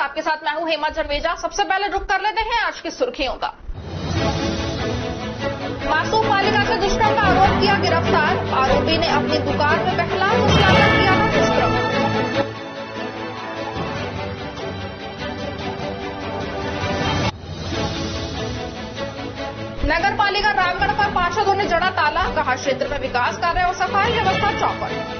आपके साथ मैं हूं हेमा जरवेजा। सबसे पहले रुक कर लेते हैं आज की सुर्खियों का। मासूम बालिका से दुष्कर्म का आरोप किया गिरफ्तार। आरोपी ने अपनी दुकान में पहला फुसलाकर किया था दुष्कर्म। नगर पालिका रामगढ़ पर पार्षदों ने जड़ा ताला, कहा क्षेत्र में विकास कार्य और सफाई व्यवस्था चौपट।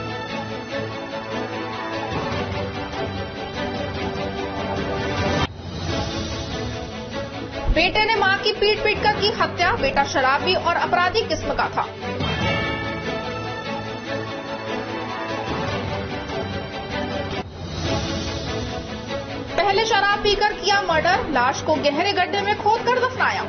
बेटे ने मां की पीट कर की हत्या। बेटा शराबी और अपराधी किस्म का था। पहले शराब पीकर किया मर्डर, लाश को गहरे गड्ढे में खोदकर दफनाया।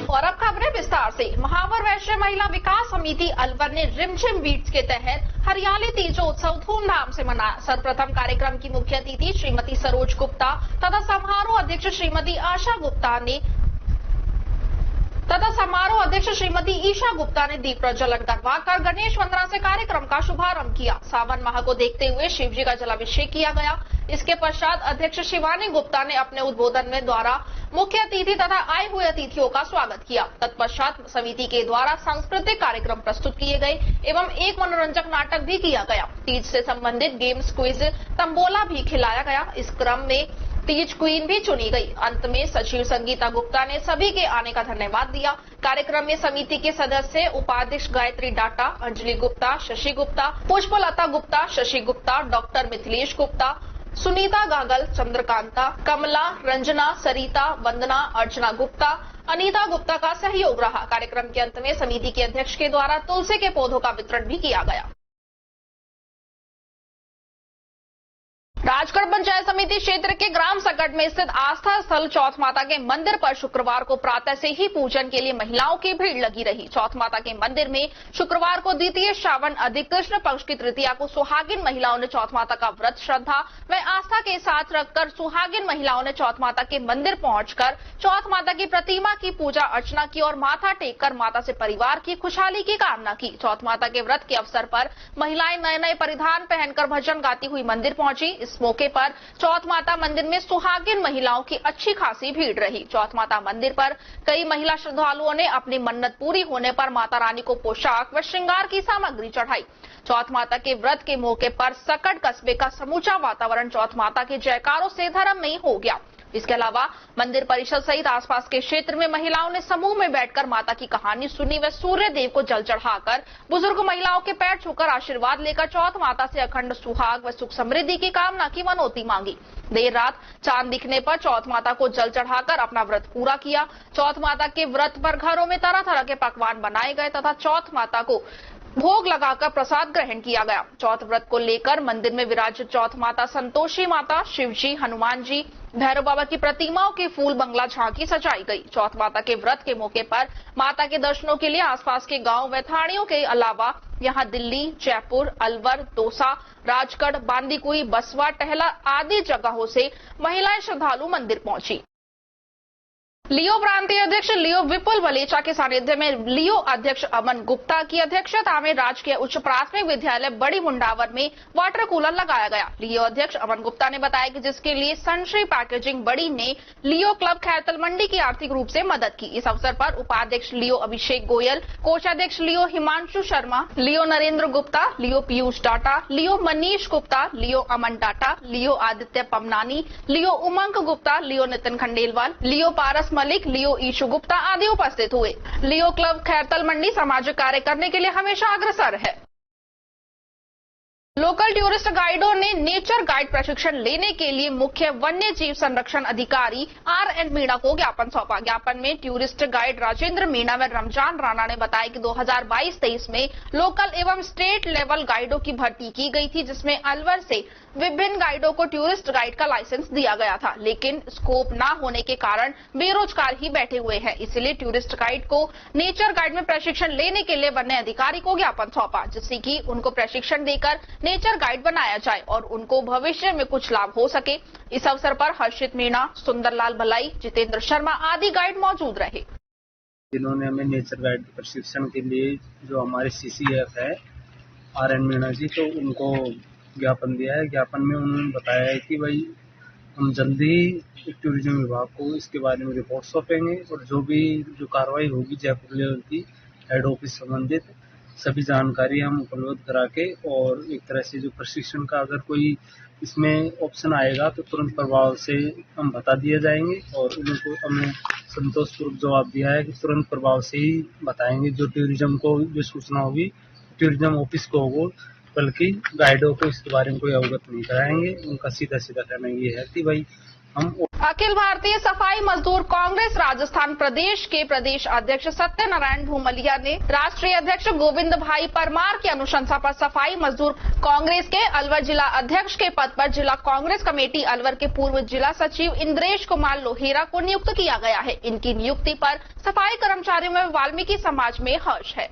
और अब खबरें विस्तार से। महावर वैश्य महिला विकास समिति अलवर ने रिमझिम बीट्स के तहत हरियाली तीजोत्सव धूमधाम से मनाया। सर्वप्रथम कार्यक्रम की मुख्य अतिथि श्रीमती सरोज गुप्ता तथा समारोह अध्यक्ष श्रीमती ईशा गुप्ता ने दीप प्रज्वलन करवाकर गणेश वंदना से कार्यक्रम का शुभारंभ किया। सावन माह को देखते हुए शिवजी का जलाभिषेक किया गया। इसके पश्चात अध्यक्ष शिवानी गुप्ता ने अपने उद्बोधन में द्वारा मुख्य अतिथि तथा आए हुए अतिथियों का स्वागत किया। तत्पश्चात समिति के द्वारा सांस्कृतिक कार्यक्रम प्रस्तुत किए गए एवं एक मनोरंजक नाटक भी किया गया। तीज से संबंधित गेम्स, क्विज, तंबोला भी खिलाया गया। इस क्रम में तीज क्वीन भी चुनी गई। अंत में सचिव संगीता गुप्ता ने सभी के आने का धन्यवाद दिया। कार्यक्रम में समिति के सदस्य उपाध्यक्ष गायत्री डाटा, अंजलि गुप्ता, शशि गुप्ता, पुष्पलता गुप्ता, शशि गुप्ता, डॉक्टर मिथिलेश गुप्ता, सुनीता गागल, चंद्रकांता, कमला, रंजना, सरिता, वंदना, अर्चना गुप्ता, अनीता गुप्ता का सहयोग रहा। कार्यक्रम के अंत में समिति के अध्यक्ष के द्वारा तुलसी के पौधों का वितरण भी किया गया। राजगढ़ पंचायत समिति क्षेत्र के ग्राम सकट में स्थित आस्था स्थल चौथ माता के मंदिर पर शुक्रवार को प्रातः से ही पूजन के लिए महिलाओं की भीड़ लगी रही। चौथ माता के मंदिर में शुक्रवार को द्वितीय श्रावण अधिक कृष्ण पक्ष की तृतीया को सुहागिन महिलाओं ने चौथ माता का व्रत श्रद्धा व आस्था के साथ रखकर सुहागिन महिलाओं ने चौथ माता के मंदिर पहुंचकर चौथ माता की प्रतिमा की पूजा अर्चना की और माथा टेककर माता से परिवार की खुशहाली की कामना की। चौथ माता के व्रत के अवसर पर महिलाएं नए नए परिधान पहनकर भजन गाती हुई मंदिर पहुंची। इस मौके पर चौथ माता मंदिर में सुहागिन महिलाओं की अच्छी खासी भीड़ रही। चौथ माता मंदिर पर कई महिला श्रद्धालुओं ने अपनी मन्नत पूरी होने पर माता रानी को पोशाक व श्रृंगार की सामग्री चढ़ाई। चौथ माता के व्रत के मौके पर सकट कस्बे का समूचा वातावरण चौथ माता के जयकारों से धर्ममय हो गया। इसके अलावा मंदिर परिसर सहित आसपास के क्षेत्र में महिलाओं ने समूह में बैठकर माता की कहानी सुनी व सूर्य देव को जल चढ़ाकर बुजुर्ग महिलाओं के पैर छूकर आशीर्वाद लेकर चौथ माता से अखंड सुहाग व सुख समृद्धि की कामना की मनौती मांगी। देर रात चांद दिखने पर चौथ माता को जल चढ़ाकर अपना व्रत पूरा किया। चौथ माता के व्रत पर घरों में तरह तरह के पकवान बनाए गए तथा चौथ माता को भोग लगाकर प्रसाद ग्रहण किया गया। चौथ व्रत को लेकर मंदिर में विराजित चौथ माता, संतोषी माता, शिवजी, हनुमान जी, भैरव बाबा की प्रतिमाओं की फूल बंगला झांकी सजाई गई। चौथ माता के व्रत के मौके पर माता के दर्शनों के लिए आसपास के गांव व थानियों के अलावा यहां दिल्ली, जयपुर, अलवर, दौसा, राजगढ़, बांदीकुई, बसवा, टहला आदि जगहों से महिलाएं श्रद्धालु मंदिर पहुंची। लियो प्रांतीय अध्यक्ष लियो विपुल वलेचा के सानिध्य में लियो अध्यक्ष अमन गुप्ता की अध्यक्षता में राजकीय उच्च प्राथमिक विद्यालय बड़ी मुंडावर में वाटर कूलर लगाया गया। लियो अध्यक्ष अमन गुप्ता ने बताया कि जिसके लिए सनश्री पैकेजिंग बड़ी ने लियो क्लब खैरतल मंडी की आर्थिक रूप से मदद की। इस अवसर पर उपाध्यक्ष लियो अभिषेक गोयल, कोषाध्यक्ष लियो हिमांशु शर्मा, लियो नरेंद्र गुप्ता, लियो पीयूष डाटा, लियो मनीष गुप्ता, लियो अमन डाटा, लियो आदित्य पमनानी, लियो उमंग गुप्ता, लियो नितिन खंडेलवाल, लियो पारस मलिक, लियो ईशु गुप्ता आदि उपस्थित हुए। लियो क्लब खैरतल मंडी सामाजिक कार्य करने के लिए हमेशा अग्रसर है। लोकल टूरिस्ट गाइडों ने नेचर गाइड प्रशिक्षण लेने के लिए मुख्य वन्य जीव संरक्षण अधिकारी R.N. मीणा को ज्ञापन सौंपा। ज्ञापन में टूरिस्ट गाइड राजेंद्र मीणा व रमजान राणा ने बताया कि 2022-23 में लोकल एवं स्टेट लेवल गाइडों की भर्ती की गई थी, जिसमें अलवर से विभिन्न गाइडों को टूरिस्ट गाइड का लाइसेंस दिया गया था, लेकिन स्कोप न होने के कारण बेरोजगार ही बैठे हुए हैं। इसलिए टूरिस्ट गाइड को नेचर गाइड में प्रशिक्षण लेने के लिए वन्य अधिकारी को ज्ञापन सौंपा, जिससे कि उनको प्रशिक्षण देकर नेचर गाइड बनाया जाए और उनको भविष्य में कुछ लाभ हो सके। इस अवसर पर हर्षित मीणा, सुंदरलाल भलाई, जितेंद्र शर्मा आदि गाइड मौजूद रहे। जिन्होंने हमें नेचर गाइड प्रशिक्षण के लिए जो हमारे CCF है RN मीणा जी, तो उनको ज्ञापन दिया है। ज्ञापन में उन्होंने बताया है कि भाई हम जल्दी ही टूरिज्म विभाग को इसके बारे में रिपोर्ट सौंपेंगे और जो कार्रवाई होगी जयपुर लेवल की हेड ऑफिस संबंधित सभी जानकारी हम उपलब्ध करा के, और एक तरह से जो प्रशिक्षण का अगर कोई इसमें ऑप्शन आएगा तो तुरंत प्रभाव से हम बता दिए जाएंगे, और उनको हमें संतोषपूर्वक जवाब दिया है कि तुरंत प्रभाव से ही बताएंगे। जो टूरिज्म को जो सूचना होगी टूरिज्म ऑफिस को होगी, बल्कि गाइडों को इसके बारे में कोई अवगत नहीं कराएंगे। उनका सीधा कहना ये है कि भाई हम अखिल भारतीय सफाई मजदूर कांग्रेस राजस्थान प्रदेश के प्रदेश अध्यक्ष सत्यनारायण भूमलिया ने राष्ट्रीय अध्यक्ष गोविंद भाई परमार की अनुशंसा पर सफाई मजदूर कांग्रेस के अलवर जिला अध्यक्ष के पद पर जिला कांग्रेस कमेटी अलवर के पूर्व जिला सचिव इंद्रेश कुमार लोहेरा को नियुक्त किया गया है। इनकी नियुक्ति पर सफाई कर्मचारियों में वाल्मीकि समाज में हर्ष है।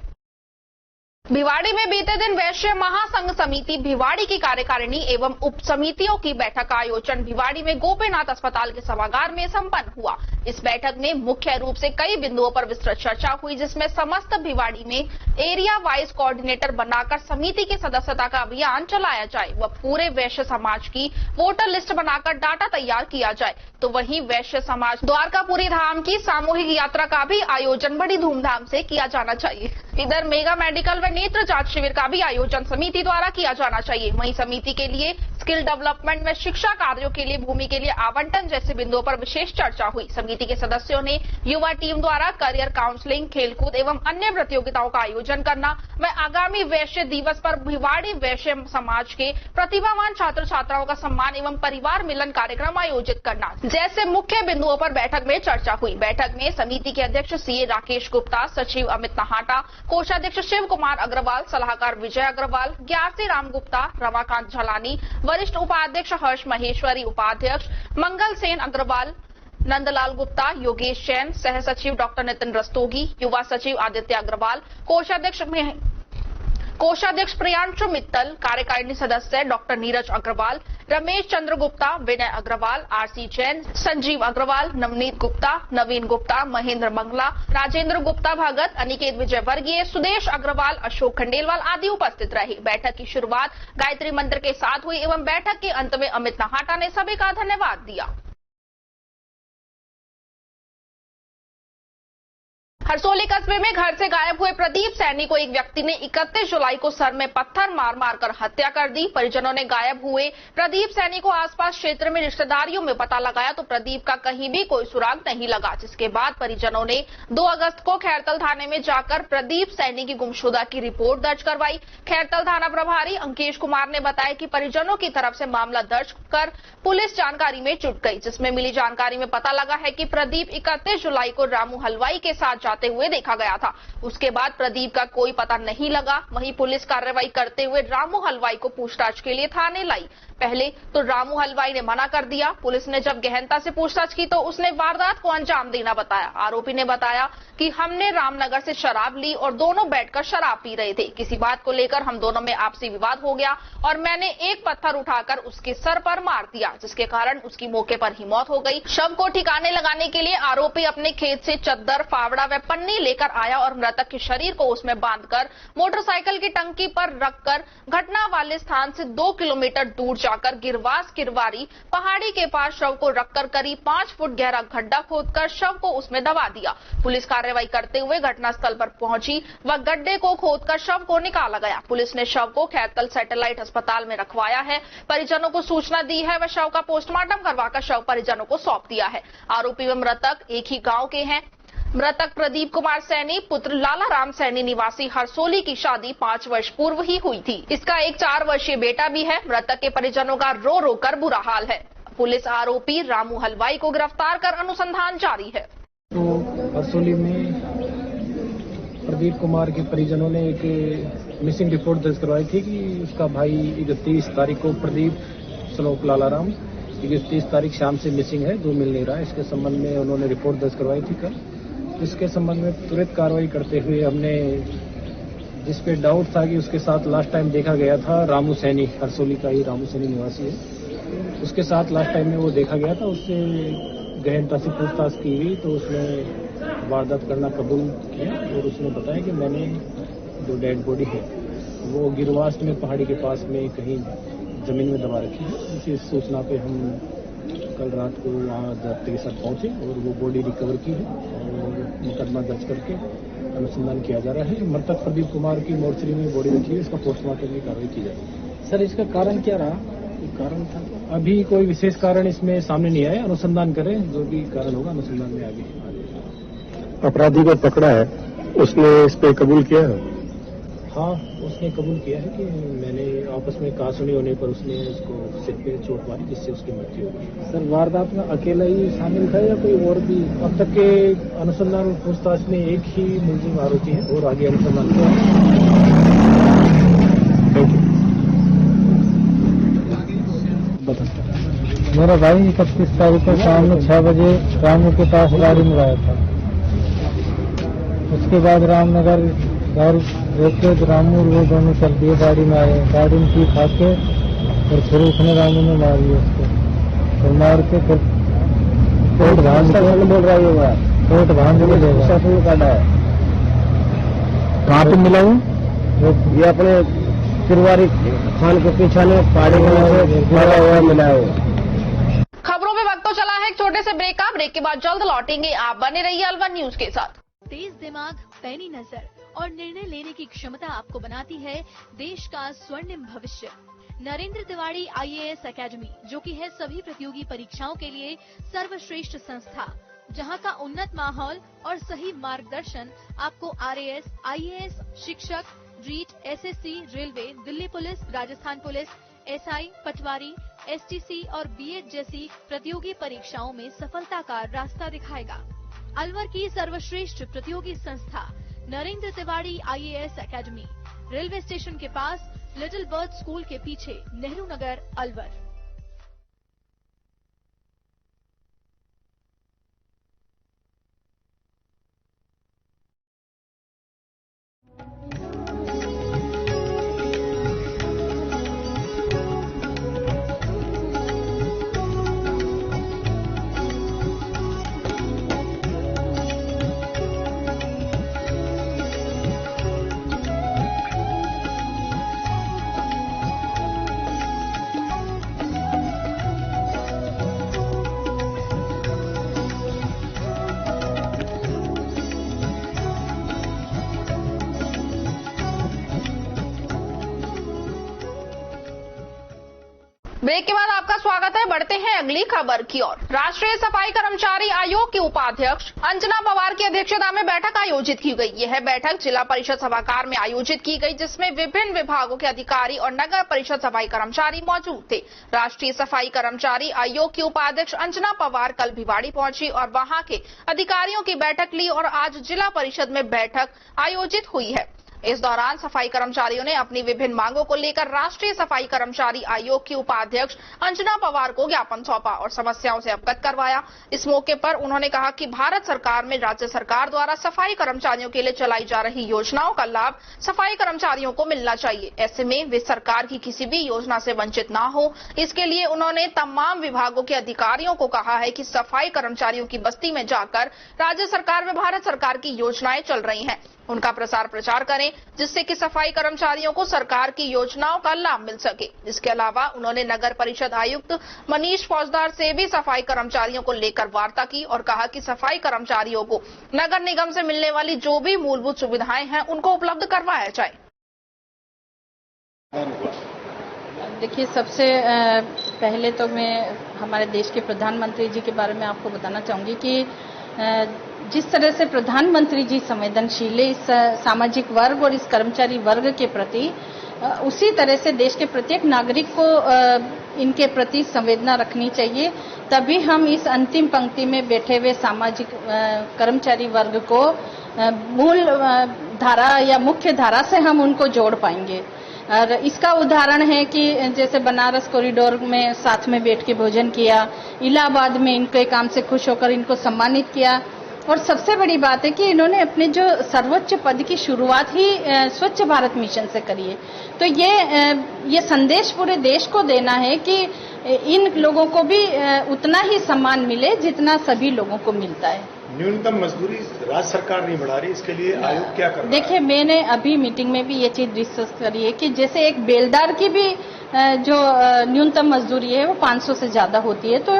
भिवाड़ी में बीते दिन वैश्य महासंघ समिति भिवाड़ी की कार्यकारिणी एवं उप समितियों की बैठक का आयोजन भिवाड़ी में गोपीनाथ अस्पताल के सभागार में संपन्न हुआ। इस बैठक में मुख्य रूप से कई बिंदुओं पर विस्तृत चर्चा हुई, जिसमें समस्त भिवाड़ी में एरिया वाइज कोऑर्डिनेटर बनाकर समिति की सदस्यता का अभियान चलाया जाए व पूरे वैश्य समाज की वोटर लिस्ट बनाकर डाटा तैयार किया जाए। तो वहीं वैश्य समाज द्वारकापुरी धाम की सामूहिक यात्रा का भी आयोजन बड़ी धूमधाम से किया जाना चाहिए। इधर मेगा मेडिकल व नेत्र जांच शिविर का भी आयोजन समिति द्वारा किया जाना चाहिए। वहीं समिति के लिए स्किल डेवलपमेंट में शिक्षा कार्यों के लिए भूमि के लिए आवंटन जैसे बिंदुओं पर विशेष चर्चा हुई। समिति के सदस्यों ने युवा टीम द्वारा करियर काउंसलिंग, खेलकूद एवं अन्य प्रतियोगिताओं का आयोजन करना व आगामी वैश्य दिवस पर भिवाड़ी वैश्य समाज के प्रतिभावान छात्र छात्राओं का सम्मान एवं परिवार मिलन कार्यक्रम आयोजित करना जैसे मुख्य बिंदुओं पर बैठक में चर्चा हुई। बैठक में समिति के अध्यक्ष CA राकेश गुप्ता, सचिव अमित नाहाटा, कोषाध्यक्ष शिव कुमार अग्रवाल, सलाहकार विजय अग्रवाल, ग्यारसी राम गुप्ता, रमाकांत झलानी, वरिष्ठ उपाध्यक्ष हर्ष महेश्वरी, उपाध्यक्ष मंगल सेन अग्रवाल, नंदलाल गुप्ता, योगेश जैन, सह सचिव डॉक्टर नितिन रस्तोगी, युवा सचिव आदित्य अग्रवाल, कोषाध्यक्ष प्रियांशु मित्तल, कार्यकारिणी सदस्य डॉक्टर नीरज अग्रवाल, रमेश चंद्र गुप्ता, विनय अग्रवाल, RC जैन, संजीव अग्रवाल, नवनीत गुप्ता, नवीन गुप्ता, महेंद्र मंगला, राजेंद्र गुप्ता भगत, अनिकेत विजय वर्गीय, सुदेश अग्रवाल, अशोक खंडेलवाल आदि उपस्थित रहे। बैठक की शुरुआत गायत्री मंत्र के साथ हुई एवं बैठक के अंत में अमित नाहाटा ने सभी का धन्यवाद दिया। हरसोली कस्बे में घर से गायब हुए प्रदीप सैनी को एक व्यक्ति ने 31 जुलाई को सर में पत्थर मार मारकर हत्या कर दी। परिजनों ने गायब हुए प्रदीप सैनी को आसपास क्षेत्र में रिश्तेदारियों में पता लगाया तो प्रदीप का कहीं भी कोई सुराग नहीं लगा, जिसके बाद परिजनों ने 2 अगस्त को खैरतल थाने में जाकर प्रदीप सैनी की गुमशुदा की रिपोर्ट दर्ज करवाई। खैरतल थाना प्रभारी अंकेश कुमार ने बताया कि परिजनों की तरफ से मामला दर्ज कर पुलिस जानकारी में जुट गई, जिसमें मिली जानकारी में पता लगा है कि प्रदीप 31 जुलाई को रामू हलवाई के साथ जाते हुए देखा गया था। उसके बाद प्रदीप का कोई पता नहीं लगा। वहीं पुलिस कार्रवाई करते हुए रामू हलवाई को पूछताछ के लिए थाने लाई। पहले तो रामू हलवाई ने मना कर दिया। पुलिस ने जब गहनता से पूछताछ की तो उसने वारदात को अंजाम देना बताया। आरोपी ने बताया कि हमने रामनगर से शराब ली और दोनों बैठकर शराब पी रहे थे। किसी बात को लेकर हम दोनों में आपसी विवाद हो गया और मैंने एक पत्थर उठाकर उसके सर पर मार दिया, जिसके कारण उसकी मौके पर ही मौत हो गई। शव को ठिकाने लगाने के लिए आरोपी अपने खेत से चद्दर, फावड़ा व पन्नी लेकर आया और मृतक के शरीर को उसमें बांधकर मोटरसाइकिल की टंकी पर रखकर घटना वाले स्थान से 2 किलोमीटर दूर जाकर गिरवास किरवारी पहाड़ी के पास शव को रखकर करीब 5 फुट गहरा गड्ढा खोदकर शव को उसमें दबा दिया। पुलिस कार्रवाई करते हुए घटनास्थल पर पहुंची व गड्ढे को खोदकर शव को निकाला गया। पुलिस ने शव को खैरतल सैटेलाइट अस्पताल में रखवाया है। परिजनों को सूचना दी है व शव का पोस्टमार्टम करवाकर शव परिजनों को सौंप दिया है। आरोपी व मृतक एक ही गाँव के हैं। मृतक प्रदीप कुमार सैनी पुत्र लाला राम सैनी निवासी हरसोली की शादी 5 वर्ष पूर्व ही हुई थी। इसका एक 4 वर्षीय बेटा भी है। मृतक के परिजनों का रो रो कर बुरा हाल है। पुलिस आरोपी रामू हलवाई को गिरफ्तार कर अनुसंधान जारी है। तो हरसोली में प्रदीप कुमार के परिजनों ने एक मिसिंग रिपोर्ट दर्ज करवाई थी कि उसका भाई 31 तारीख को प्रदीप सलोक लाला राम 31 तारीख शाम से मिसिंग है, 2 मिल नहीं रहा है। इसके संबंध में उन्होंने रिपोर्ट दर्ज करवाई थी कल। इसके संबंध में तुरंत कार्रवाई करते हुए हमने जिस पे डाउट था कि उसके साथ लास्ट टाइम देखा गया था रामू सैनी, हरसोली का ही रामू सैनी निवासी है, उसके साथ लास्ट टाइम में वो देखा गया था। उससे गहनता से पूछताछ की गई तो उसमें वारदात करना कबूल किया और उसने बताया कि मैंने जो डेड बॉडी है वो गिरवास्ट में पहाड़ी के पास में कहीं जमीन में दबा रखी है। उसी सूचना पे हम कल रात को वहाँ जब्ते के साथ पहुंचे और वो बॉडी रिकवर की है और मुकदमा दर्ज करके अनुसंधान किया जा रहा है। मृतक प्रदीप कुमार की मोर्चरी में बॉडी रखी है, इसका पोस्टमार्टम की कार्रवाई की जाएगी। सर, इसका कारण क्या रहा? कारण था अभी कोई विशेष कारण इसमें सामने नहीं आया, अनुसंधान करें, जो भी कारण होगा अनुसंधान में आगे। अपराधी को पकड़ा है, उसने इस पे कबूल किया है? हाँ, उसने कबूल किया है कि मैंने आपस में कहासुनी होने पर उसने उसको सिर पे चोट मारी जिससे उसकी मृत्यु हो गई। सर, वारदात में अकेला ही शामिल था या कोई और भी? अब तक के अनुसंधान और पूछताछ में एक ही मुलजिम आरोपी है और आगे अनुसंधान किया है। Thank you. मेरा भाई 31 तारीख को शाम में 6 बजे रामू के पास गाड़ी में आया था। उसके बाद रामनगर घर रोके तो रामू और वो दोनों चल दिए, गाड़ी में आए, गाड़ी में की खा के और फिर उसने रामू ने मारी उसको और मार के फिर कोर्ट भांज बोल रहा है, कोर्ट भांज के ले गया। कहाँ पे मिला हूँ? ये अपने तिरवारी खान के पीछे पहाड़ी में मिला है। खबरों में वक्त तो चला है एक छोटे से ब्रेक का। ब्रेक के बाद जल्द लौटेंगे, आप बने रहिए अलवर न्यूज के साथ। तेज दिमाग, पैनी नजर और निर्णय लेने की क्षमता आपको बनाती है देश का स्वर्णिम भविष्य। नरेंद्र तिवारी IAS एकेडमी, जो कि है सभी प्रतियोगी परीक्षाओं के लिए सर्वश्रेष्ठ संस्था, जहां का उन्नत माहौल और सही मार्गदर्शन आपको RAS, IAS, शिक्षक, REET, SSC, railway, Delhi police, Rajasthan police, SI, patwari, STC और BEd जैसी प्रतियोगी परीक्षाओं में सफलता का रास्ता दिखाएगा। अलवर की सर्वश्रेष्ठ प्रतियोगी संस्था Narendra Tiwari IAS academy, railway station के पास, लिटिल बर्ड स्कूल के पीछे, नेहरू नगर, अलवर। ब्रेक के बाद आपका स्वागत है। बढ़ते हैं अगली खबर की ओर। राष्ट्रीय सफाई कर्मचारी आयोग की उपाध्यक्ष अंजना पवार की अध्यक्षता में बैठक आयोजित की गई। यह बैठक जिला परिषद सभागार में आयोजित की गई, जिसमें विभिन्न विभागों के अधिकारी और नगर परिषद सफाई कर्मचारी मौजूद थे। राष्ट्रीय सफाई कर्मचारी आयोग की उपाध्यक्ष अंजना पवार कल भिवाड़ी पहुंची और वहां के अधिकारियों की बैठक ली और आज जिला परिषद में बैठक आयोजित हुई है। इस दौरान सफाई कर्मचारियों ने अपनी विभिन्न मांगों को लेकर राष्ट्रीय सफाई कर्मचारी आयोग की उपाध्यक्ष अंजना पवार को ज्ञापन सौंपा और समस्याओं से अवगत करवाया। इस मौके पर उन्होंने कहा कि भारत सरकार में राज्य सरकार द्वारा सफाई कर्मचारियों के लिए चलाई जा रही योजनाओं का लाभ सफाई कर्मचारियों को मिलना चाहिए। ऐसे में वे सरकार की किसी भी योजना से वंचित न हो, इसके लिए उन्होंने तमाम विभागों के अधिकारियों को कहा है कि सफाई कर्मचारियों की बस्ती में जाकर राज्य सरकार में भारत सरकार की योजनाएं चल रही हैं, उनका प्रसार प्रचार करें, जिससे कि सफाई कर्मचारियों को सरकार की योजनाओं का लाभ मिल सके। इसके अलावा उन्होंने नगर परिषद आयुक्त मनीष फौजदार से भी सफाई कर्मचारियों को लेकर वार्ता की और कहा कि सफाई कर्मचारियों को नगर निगम से मिलने वाली जो भी मूलभूत सुविधाएं हैं उनको उपलब्ध करवाया जाए। देखिए, सबसे पहले तो मैं हमारे देश के प्रधानमंत्री जी के बारे में आपको बताना चाहूंगी कि जिस तरह से प्रधानमंत्री जी संवेदनशील है इस सामाजिक वर्ग और इस कर्मचारी वर्ग के प्रति, उसी तरह से देश के प्रत्येक नागरिक को इनके प्रति संवेदना रखनी चाहिए। तभी हम इस अंतिम पंक्ति में बैठे हुए सामाजिक कर्मचारी वर्ग को मूल धारा या मुख्य धारा से हम उनको जोड़ पाएंगे। और इसका उदाहरण है कि जैसे बनारस कॉरिडोर में साथ में बैठ के भोजन किया, इलाहाबाद में इनके काम से खुश होकर इनको सम्मानित किया, और सबसे बड़ी बात है कि इन्होंने अपने जो सर्वोच्च पद की शुरुआत ही स्वच्छ भारत मिशन से करी है। तो ये संदेश पूरे देश को देना है कि इन लोगों को भी उतना ही सम्मान मिले जितना सभी लोगों को मिलता है। न्यूनतम मजदूरी राज्य सरकार नहीं बढ़ा रही, इसके लिए आयोग क्या कर रहा है? देखिए, मैंने अभी मीटिंग में भी ये चीज डिस्कस करी है कि जैसे एक बेलदार की भी जो न्यूनतम मजदूरी है वो 500 से ज्यादा होती है। तो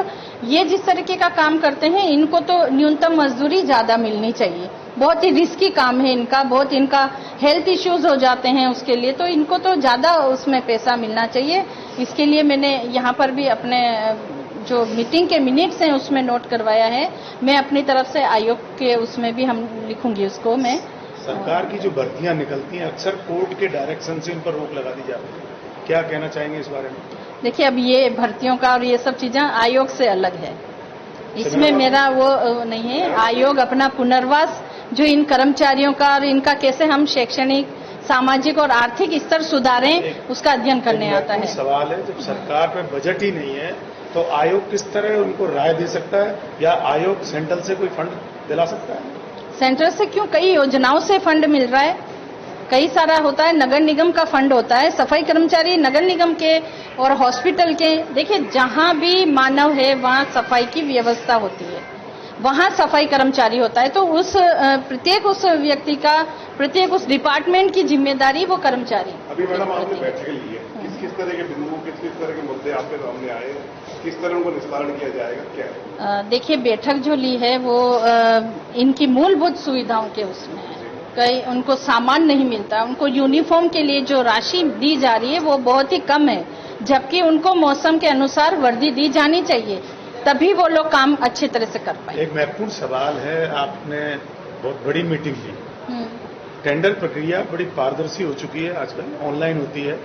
ये जिस तरीके का काम करते हैं इनको तो न्यूनतम मजदूरी ज्यादा मिलनी चाहिए। बहुत ही रिस्की काम है इनका, बहुत इनका हेल्थ इश्यूज हो जाते हैं उसके लिए, तो इनको तो ज्यादा उसमें पैसा मिलना चाहिए। इसके लिए मैंने यहाँ पर भी अपने जो मीटिंग के मिनट्स हैं उसमें नोट करवाया है। मैं अपनी तरफ से आयोग के उसमें भी हम लिखूंगी उसको। मैं सरकार की जो भर्तियां निकलती हैं अक्सर कोर्ट के डायरेक्शन से उन पर रोक लगा दी जाती है, क्या कहना चाहेंगे इस बारे में? देखिए, अब ये भर्तियों का और ये सब चीजें आयोग से अलग है, इसमें मेरा वो नहीं है। आयोग अपना पुनर्वास जो इन कर्मचारियों का और इनका कैसे हम शैक्षणिक, सामाजिक और आर्थिक स्तर सुधारें उसका अध्ययन करने आता है। सवाल है, जब सरकार में बजट ही नहीं है तो आयोग किस तरह उनको राय दे सकता है, या आयोग सेंट्रल से कोई फंड दिला सकता है? सेंट्रल से क्यों, कई योजनाओं से फंड मिल रहा है, कई सारा होता है, नगर निगम का फंड होता है, सफाई कर्मचारी नगर निगम के और हॉस्पिटल के। देखिए, जहां भी मानव है वहां सफाई की व्यवस्था होती है, वहां सफाई कर्मचारी होता है। तो उस प्रत्येक उस व्यक्ति का, प्रत्येक उस डिपार्टमेंट की जिम्मेदारी वो कर्मचारी। अभी मैडम आपने बैठक ली है, किस तरह के बिंदु, किस तरह के मुद्दे आपके सामने आए, किस तरह उनको निस्तारण किया जाएगा, क्या है? देखिए, बैठक जो ली है वो इनकी मूलभूत सुविधाओं के उसमें है। कई उनको सामान नहीं मिलता, उनको यूनिफॉर्म के लिए जो राशि दी जा रही है वो बहुत ही कम है, जबकि उनको मौसम के अनुसार वर्दी दी जानी चाहिए, तभी वो लोग काम अच्छी तरह से कर पाए। एक महत्वपूर्ण सवाल है, आपने बहुत बड़ी मीटिंग ली, टेंडर प्रक्रिया बड़ी पारदर्शी हो चुकी है, आजकल ऑनलाइन होती है,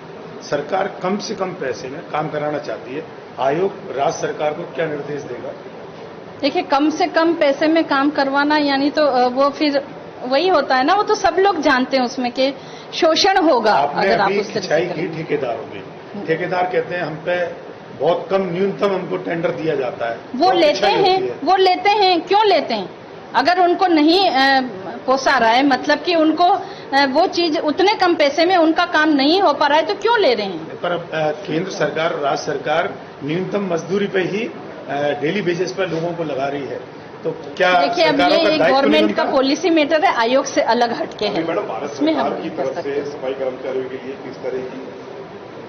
सरकार कम से कम पैसे में काम कराना चाहती है, आयोग राज्य सरकार को क्या निर्देश देगा? देखिए, कम से कम पैसे में काम करवाना यानी तो वो फिर वही होता है ना, वो तो सब लोग जानते हैं उसमें के शोषण होगा। अगर आप उस तरह की ठेकेदारों की, ठेकेदार कहते हैं हम पे बहुत कम, न्यूनतम हमको टेंडर दिया जाता है, वो लेते हैं, क्यों लेते हैं? अगर उनको नहीं पोसा रहा है, मतलब कि उनको वो चीज उतने कम पैसे में उनका काम नहीं हो पा रहा है, तो क्यों ले रहे हैं? पर केंद्र सरकार, राज्य सरकार न्यूनतम मजदूरी पे ही डेली बेसिस पर लोगों को लगा रही है, तो क्या? देखिए, अब ये एक गवर्नमेंट का पॉलिसी मैटर है, आयोग से अलग हटके है। मैडम, भारत सरकार की तरफ से सफाई कर्मचारियों के लिए किस तरह की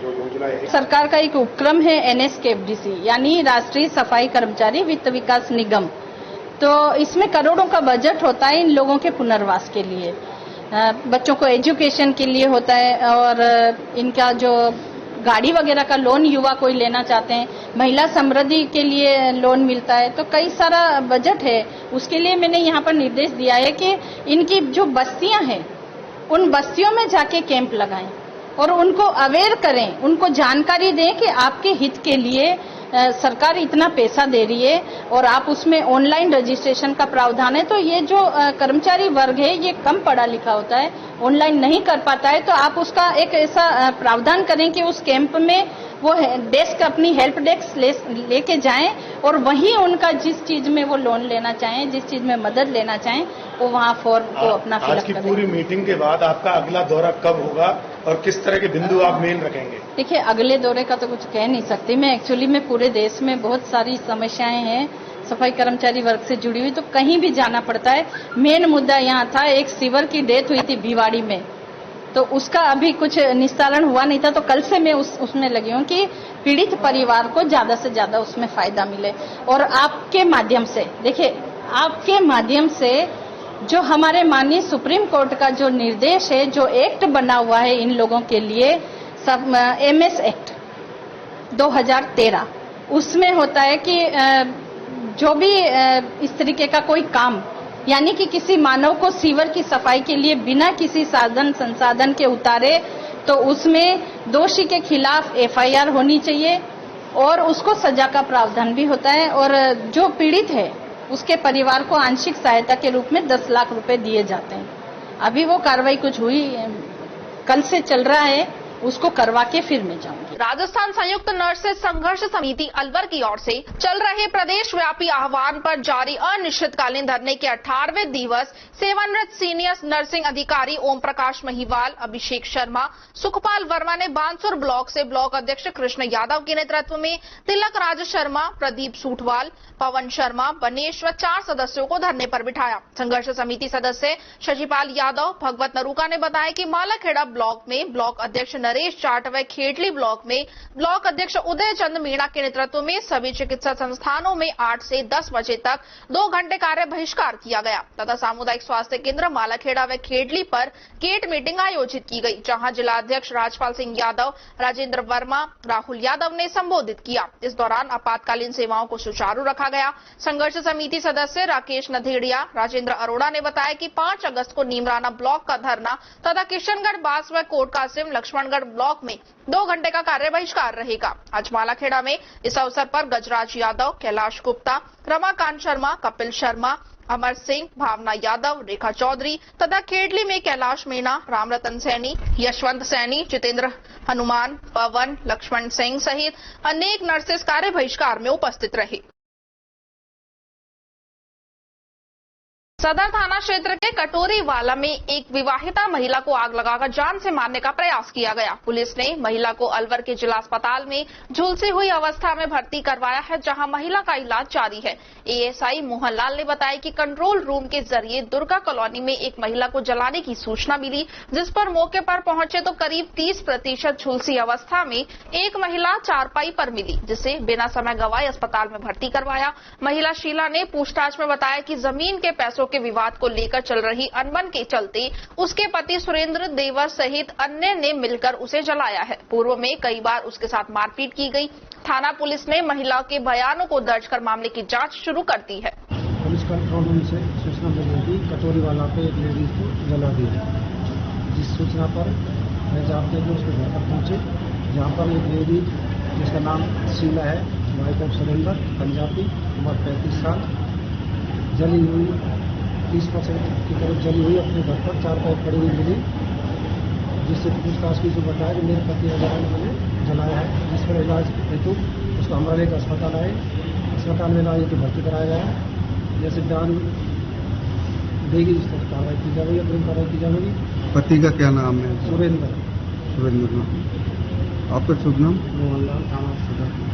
जो योजना है? सरकार का एक उपक्रम है NSKFDC, यानी राष्ट्रीय सफाई कर्मचारी वित्त विकास निगम। तो इसमें करोड़ों का बजट होता है इन लोगों के पुनर्वास के लिए, बच्चों को एजुकेशन के लिए होता है, और इनका जो गाड़ी वगैरह का लोन युवा कोई लेना चाहते हैं, महिला समृद्धि के लिए लोन मिलता है, तो कई सारा बजट है। उसके लिए मैंने यहाँ पर निर्देश दिया है कि इनकी जो बस्तियां हैं उन बस्तियों में जाके कैंप लगाएं और उनको अवेयर करें, उनको जानकारी दें कि आपके हित के लिए सरकार इतना पैसा दे रही है और आप उसमें ऑनलाइन रजिस्ट्रेशन का प्रावधान है। तो ये जो कर्मचारी वर्ग है ये कम पढ़ा लिखा होता है, ऑनलाइन नहीं कर पाता है, तो आप उसका एक ऐसा प्रावधान करें कि उस कैंप में वो डेस्क, अपनी हेल्प डेस्क लेके जाएं और वहीं उनका जिस चीज में वो लोन लेना चाहें, जिस चीज में मदद लेना चाहें, वो वहाँ फॉर्म को अपना फिलअप करें। आज की पूरी मीटिंग के बाद आपका अगला दौरा कब होगा और किस तरह के बिंदु आप मेन रखेंगे? देखिए, अगले दौरे का तो कुछ कह नहीं सकती मैं। एक्चुअली में पूरे देश में बहुत सारी समस्याएं हैं सफाई कर्मचारी वर्ग से जुड़ी हुई, तो कहीं भी जाना पड़ता है। मेन मुद्दा यहाँ था, एक सीवर की डेथ हुई थी भिवाड़ी में, तो उसका अभी कुछ निस्तारण हुआ नहीं था, तो कल से मैं उसमें लगी हूँ कि पीड़ित परिवार को ज्यादा से ज्यादा उसमें फायदा मिले। और आपके माध्यम से, देखिए, आपके माध्यम से जो हमारे माननीय सुप्रीम कोर्ट का जो निर्देश है, जो एक्ट बना हुआ है इन लोगों के लिए, सब MS एक्ट 2013, उसमें होता है कि जो भी इस तरीके का कोई काम, यानी कि किसी मानव को सीवर की सफाई के लिए बिना किसी साधन संसाधन के उतारे, तो उसमें दोषी के खिलाफ FIR होनी चाहिए और उसको सजा का प्रावधान भी होता है। और जो पीड़ित है उसके परिवार को आंशिक सहायता के रूप में 10 लाख रुपए दिए जाते हैं। अभी वो कार्रवाई कुछ हुई, कल से चल रहा है, उसको करवा के फिर मैं जाऊंगी। राजस्थान संयुक्त नर्सेज संघर्ष समिति अलवर की ओर से चल रहे प्रदेश व्यापी आह्वान पर जारी अनिश्चितकालीन धरने के 18वें दिवस सेवानिवृत्त सीनियर नर्सिंग अधिकारी ओम प्रकाश महिवाल, अभिषेक शर्मा, सुखपाल वर्मा ने बानसूर ब्लॉक से ब्लॉक अध्यक्ष कृष्ण यादव के नेतृत्व में तिलक राज शर्मा, प्रदीप सूठवाल, पवन शर्मा, बनेश व 4 सदस्यों को धरने पर बिठाया। संघर्ष समिति सदस्य शशिपाल यादव, भगवत नरूका ने बताया कि मालाखेड़ा ब्लॉक में ब्लॉक अध्यक्ष नरेश जाट व खेडली ब्लॉक में ब्लॉक अध्यक्ष उदय चंद मीणा के नेतृत्व में सभी चिकित्सा संस्थानों में 8 से 10 बजे तक 2 घंटे कार्य बहिष्कार किया गया तथा सामुदायिक स्वास्थ्य केंद्र मालाखेड़ा व खेडली पर गेट मीटिंग आयोजित की गई, जहां जिला अध्यक्ष राजपाल सिंह यादव, राजेंद्र वर्मा, राहुल यादव ने संबोधित किया। इस दौरान आपातकालीन सेवाओं को सुचारू रखा गया। संघर्ष समिति सदस्य राकेश नधेड़िया, राजेंद्र अरोड़ा ने बताया कि 5 अगस्त को नीमराना ब्लॉक का धरना तथा किशनगढ़, बास व कोट कासिम, लक्ष्मणगढ़ ब्लॉक में 2 घंटे का कार्य बहिष्कार रहेगा। आज मालाखेड़ा में इस अवसर पर गजराज यादव, कैलाश गुप्ता, रमाकांत शर्मा, कपिल शर्मा, अमर सिंह, भावना यादव, रेखा चौधरी तथा खेडली में कैलाश मीणा, रामरतन सैनी, यशवंत सैनी, जितेंद्र हनुमान, पवन, लक्ष्मण सिंह सहित अनेक नर्सेस कार्य बहिष्कार में उपस्थित रहे। सदर थाना क्षेत्र के कटोरीवाला में एक विवाहिता महिला को आग लगाकर जान से मारने का प्रयास किया गया। पुलिस ने महिला को अलवर के जिला अस्पताल में झुलसी हुई अवस्था में भर्ती करवाया है, जहां महिला का इलाज जारी है। एएसआई मोहनलाल ने बताया कि कंट्रोल रूम के जरिए दुर्गा कॉलोनी में एक महिला को जलाने की सूचना मिली, जिस पर मौके पर पहुंचे तो करीब 30% झुलसी अवस्था में एक महिला चारपाई पर मिली, जिसे बिना समय गवाए अस्पताल में भर्ती करवाया। महिला शीला ने पूछताछ में बताया कि जमीन के पैसों के विवाद को लेकर चल रही अनबन के चलते उसके पति सुरेंद्र देवर सहित अन्य ने मिलकर उसे जलाया है। पूर्व में कई बार उसके साथ मारपीट की गई। थाना पुलिस ने महिला के बयानों को दर्ज कर मामले की जांच शुरू कर दी है। पुलिस कंट्रोल रूम से सूचना मिली थी कटोरीवाला पे एक लेडीज को जला दिया, जिस सूचना पर मैं जाते हुए उसके घर पर पहुंचे, जहां पर एक लेडी जिसका नाम शीला है, वाइफ ऑफ सुरेंद्र, पंजाबी, उम्र 35 साल, जली हुई 30% की करीब जली हुई अपने घर पर चारपाई पड़ी हुई मिली, जिससे पूछताछ की जो बताया कि मेरे पति ने जलाया है, जिस पर इलाज हेतु उसको हमारा लेकर अस्पताल आए। अस्पताल में इलाज हेतु भर्ती कराया गया। जैसे जान देगी जिस तरह कार्रवाई की जाएगी, अग्रिम कार्रवाई की जाएगी। पति का क्या नाम है? सुरेंद्र। आपका शुभ नाम? मोहनलाल, थाना सदर।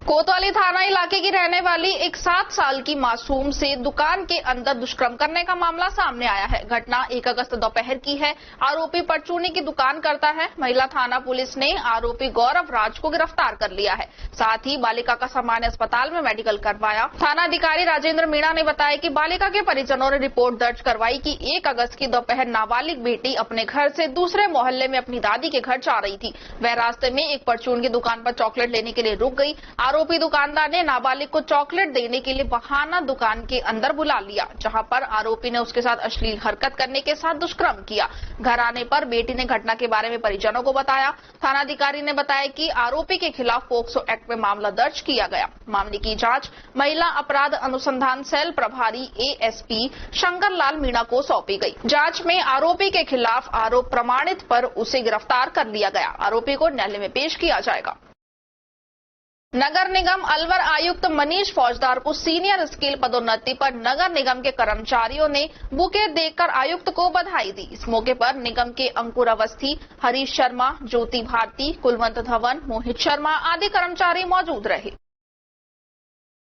कोतवाली थाना इलाके की रहने वाली एक 7 साल की मासूम से दुकान के अंदर दुष्कर्म करने का मामला सामने आया है। घटना 1 अगस्त दोपहर की है। आरोपी परचूनी की दुकान करता है। महिला थाना पुलिस ने आरोपी गौरव राज को गिरफ्तार कर लिया है। साथ ही बालिका का सामान्य अस्पताल में मेडिकल करवाया। थाना अधिकारी राजेंद्र मीणा ने बताया कि बालिका के परिजनों ने रिपोर्ट दर्ज करवाई कि 1 अगस्त की दोपहर नाबालिग बेटी अपने घर से दूसरे मोहल्ले में अपनी दादी के घर जा रही थी। वह रास्ते में एक परचून की दुकान पर चॉकलेट लेने के लिए रुक गई। आरोपी दुकानदार ने नाबालिग को चॉकलेट देने के लिए बहाना दुकान के अंदर बुला लिया, जहां पर आरोपी ने उसके साथ अश्लील हरकत करने के साथ दुष्कर्म किया। घर आने पर बेटी ने घटना के बारे में परिजनों को बताया। थानाधिकारी ने बताया कि आरोपी के खिलाफ पोक्सो एक्ट में मामला दर्ज किया गया। मामले की जांच महिला अपराध अनुसंधान सेल प्रभारी एएसपी शंकर लाल मीणा को सौंपी गई। जांच में आरोपी के खिलाफ आरोप प्रमाणित पर उसे गिरफ्तार कर लिया गया। आरोपी को न्यायालय में पेश किया जाएगा। नगर निगम अलवर आयुक्त मनीष फौजदार को सीनियर स्केल पदोन्नति पर नगर निगम के कर्मचारियों ने बुके देकर आयुक्त को बधाई दी। इस मौके पर निगम के अंकुर अवस्थी, हरीश शर्मा, ज्योति भारती, कुलवंत धवन, मोहित शर्मा आदि कर्मचारी मौजूद रहे।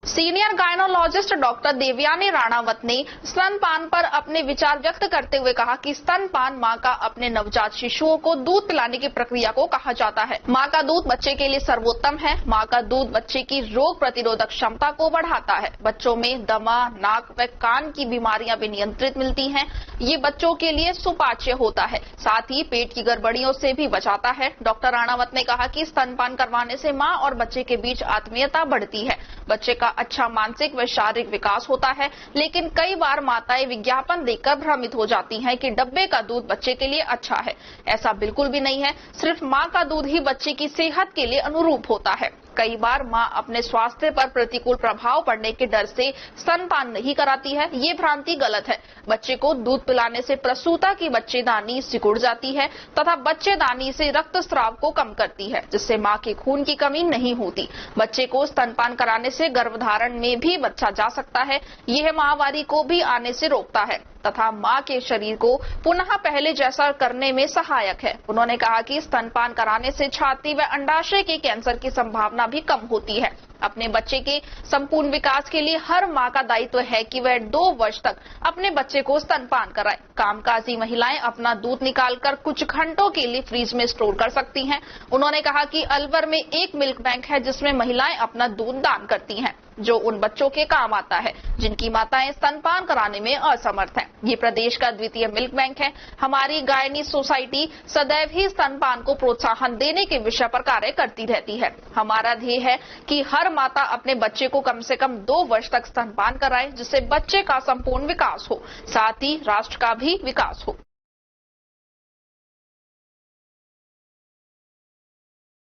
Senior gynaecologist doctor Devyani Ranawat ने स्तनपान पर अपने विचार व्यक्त करते हुए कहा कि स्तनपान मां का अपने नवजात शिशुओं को दूध पिलाने की प्रक्रिया को कहा जाता है। मां का दूध बच्चे के लिए सर्वोत्तम है। मां का दूध बच्चे की रोग प्रतिरोधक क्षमता को बढ़ाता है। बच्चों में दमा, नाक व कान की बीमारियां भी नियंत्रित मिलती हैं। ये बच्चों के लिए सुपाच्य होता है, साथ ही पेट की गड़बड़ियों से भी बचाता है। डॉक्टर राणावत ने कहा कि स्तनपान करवाने से मां और बच्चे के बीच आत्मीयता बढ़ती है। बच्चे का अच्छा मानसिक व शारीरिक विकास होता है, लेकिन कई बार माताएं विज्ञापन देखकर भ्रमित हो जाती हैं कि डब्बे का दूध बच्चे के लिए अच्छा है। ऐसा बिल्कुल भी नहीं है। सिर्फ मां का दूध ही बच्चे की सेहत के लिए अनुरूप होता है। कई बार मां अपने स्वास्थ्य पर प्रतिकूल प्रभाव पड़ने के डर से स्तनपान नहीं कराती है। ये भ्रांति गलत है। बच्चे को दूध पिलाने से प्रसूता की बच्चेदानी सिकुड़ जाती है तथा बच्चेदानी से रक्तस्राव को कम करती है, जिससे मां के खून की कमी नहीं होती। बच्चे को स्तनपान कराने से गर्भधारण में भी बच्चा जा सकता है। यह माहवारी को भी आने से रोकता है तथा मां के शरीर को पुनः पहले जैसा करने में सहायक है। उन्होंने कहा कि स्तनपान कराने से छाती व अंडाशय के कैंसर की संभावना भी कम होती है। अपने बच्चे के संपूर्ण विकास के लिए हर मां का दायित्व है कि वह 2 वर्ष तक अपने बच्चे को स्तनपान कराए। कामकाजी महिलाएं अपना दूध निकालकर कुछ घंटों के लिए फ्रीज में स्टोर कर सकती हैं। उन्होंने कहा कि अलवर में एक मिल्क बैंक है जिसमें महिलाएं अपना दूध दान करती हैं, जो उन बच्चों के काम आता है जिनकी माताएं स्तनपान कराने में असमर्थ हैं। ये प्रदेश का द्वितीय मिल्क बैंक है। हमारी गायनी सोसाइटी सदैव ही स्तनपान को प्रोत्साहन देने के विषय पर कार्य करती रहती है। हमारा ध्येय है कि हर माता अपने बच्चे को कम से कम 2 वर्ष तक स्तनपान कराए, जिससे बच्चे का संपूर्ण विकास हो, साथ ही राष्ट्र का भी विकास हो।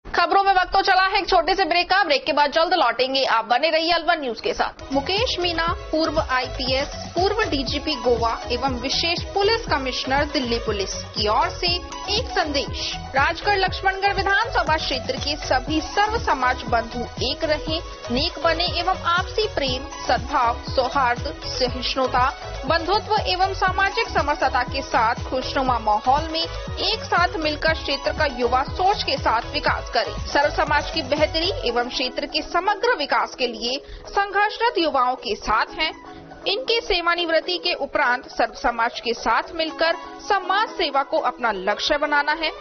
खबरों में वक्त तो चला है एक छोटे से ब्रेक का। ब्रेक के बाद जल्द लौटेंगे। आप बने रहिए अलवर न्यूज के साथ। मुकेश मीना, पूर्व आईपीएस, पूर्व डीजीपी गोवा एवं विशेष पुलिस कमिश्नर दिल्ली पुलिस की ओर से एक संदेश। राजगढ़ लक्ष्मणगढ़ विधानसभा क्षेत्र के सभी सर्व समाज बंधु एक रहे, नेक बने एवं आपसी प्रेम, सद्भाव, सौहार्द, सहिष्णुता, बंधुत्व एवं सामाजिक समरसता के साथ खुशनुमा माहौल में एक साथ मिलकर क्षेत्र का युवा सोच के साथ विकास करे। सर्व समाज की बेहतरी एवं क्षेत्र के समग्र विकास के लिए संघर्षरत युवाओं के साथ हैं। इनके सेवानिवृत्ति के उपरांत सर्व समाज के साथ मिलकर समाज सेवा को अपना लक्ष्य बनाना है।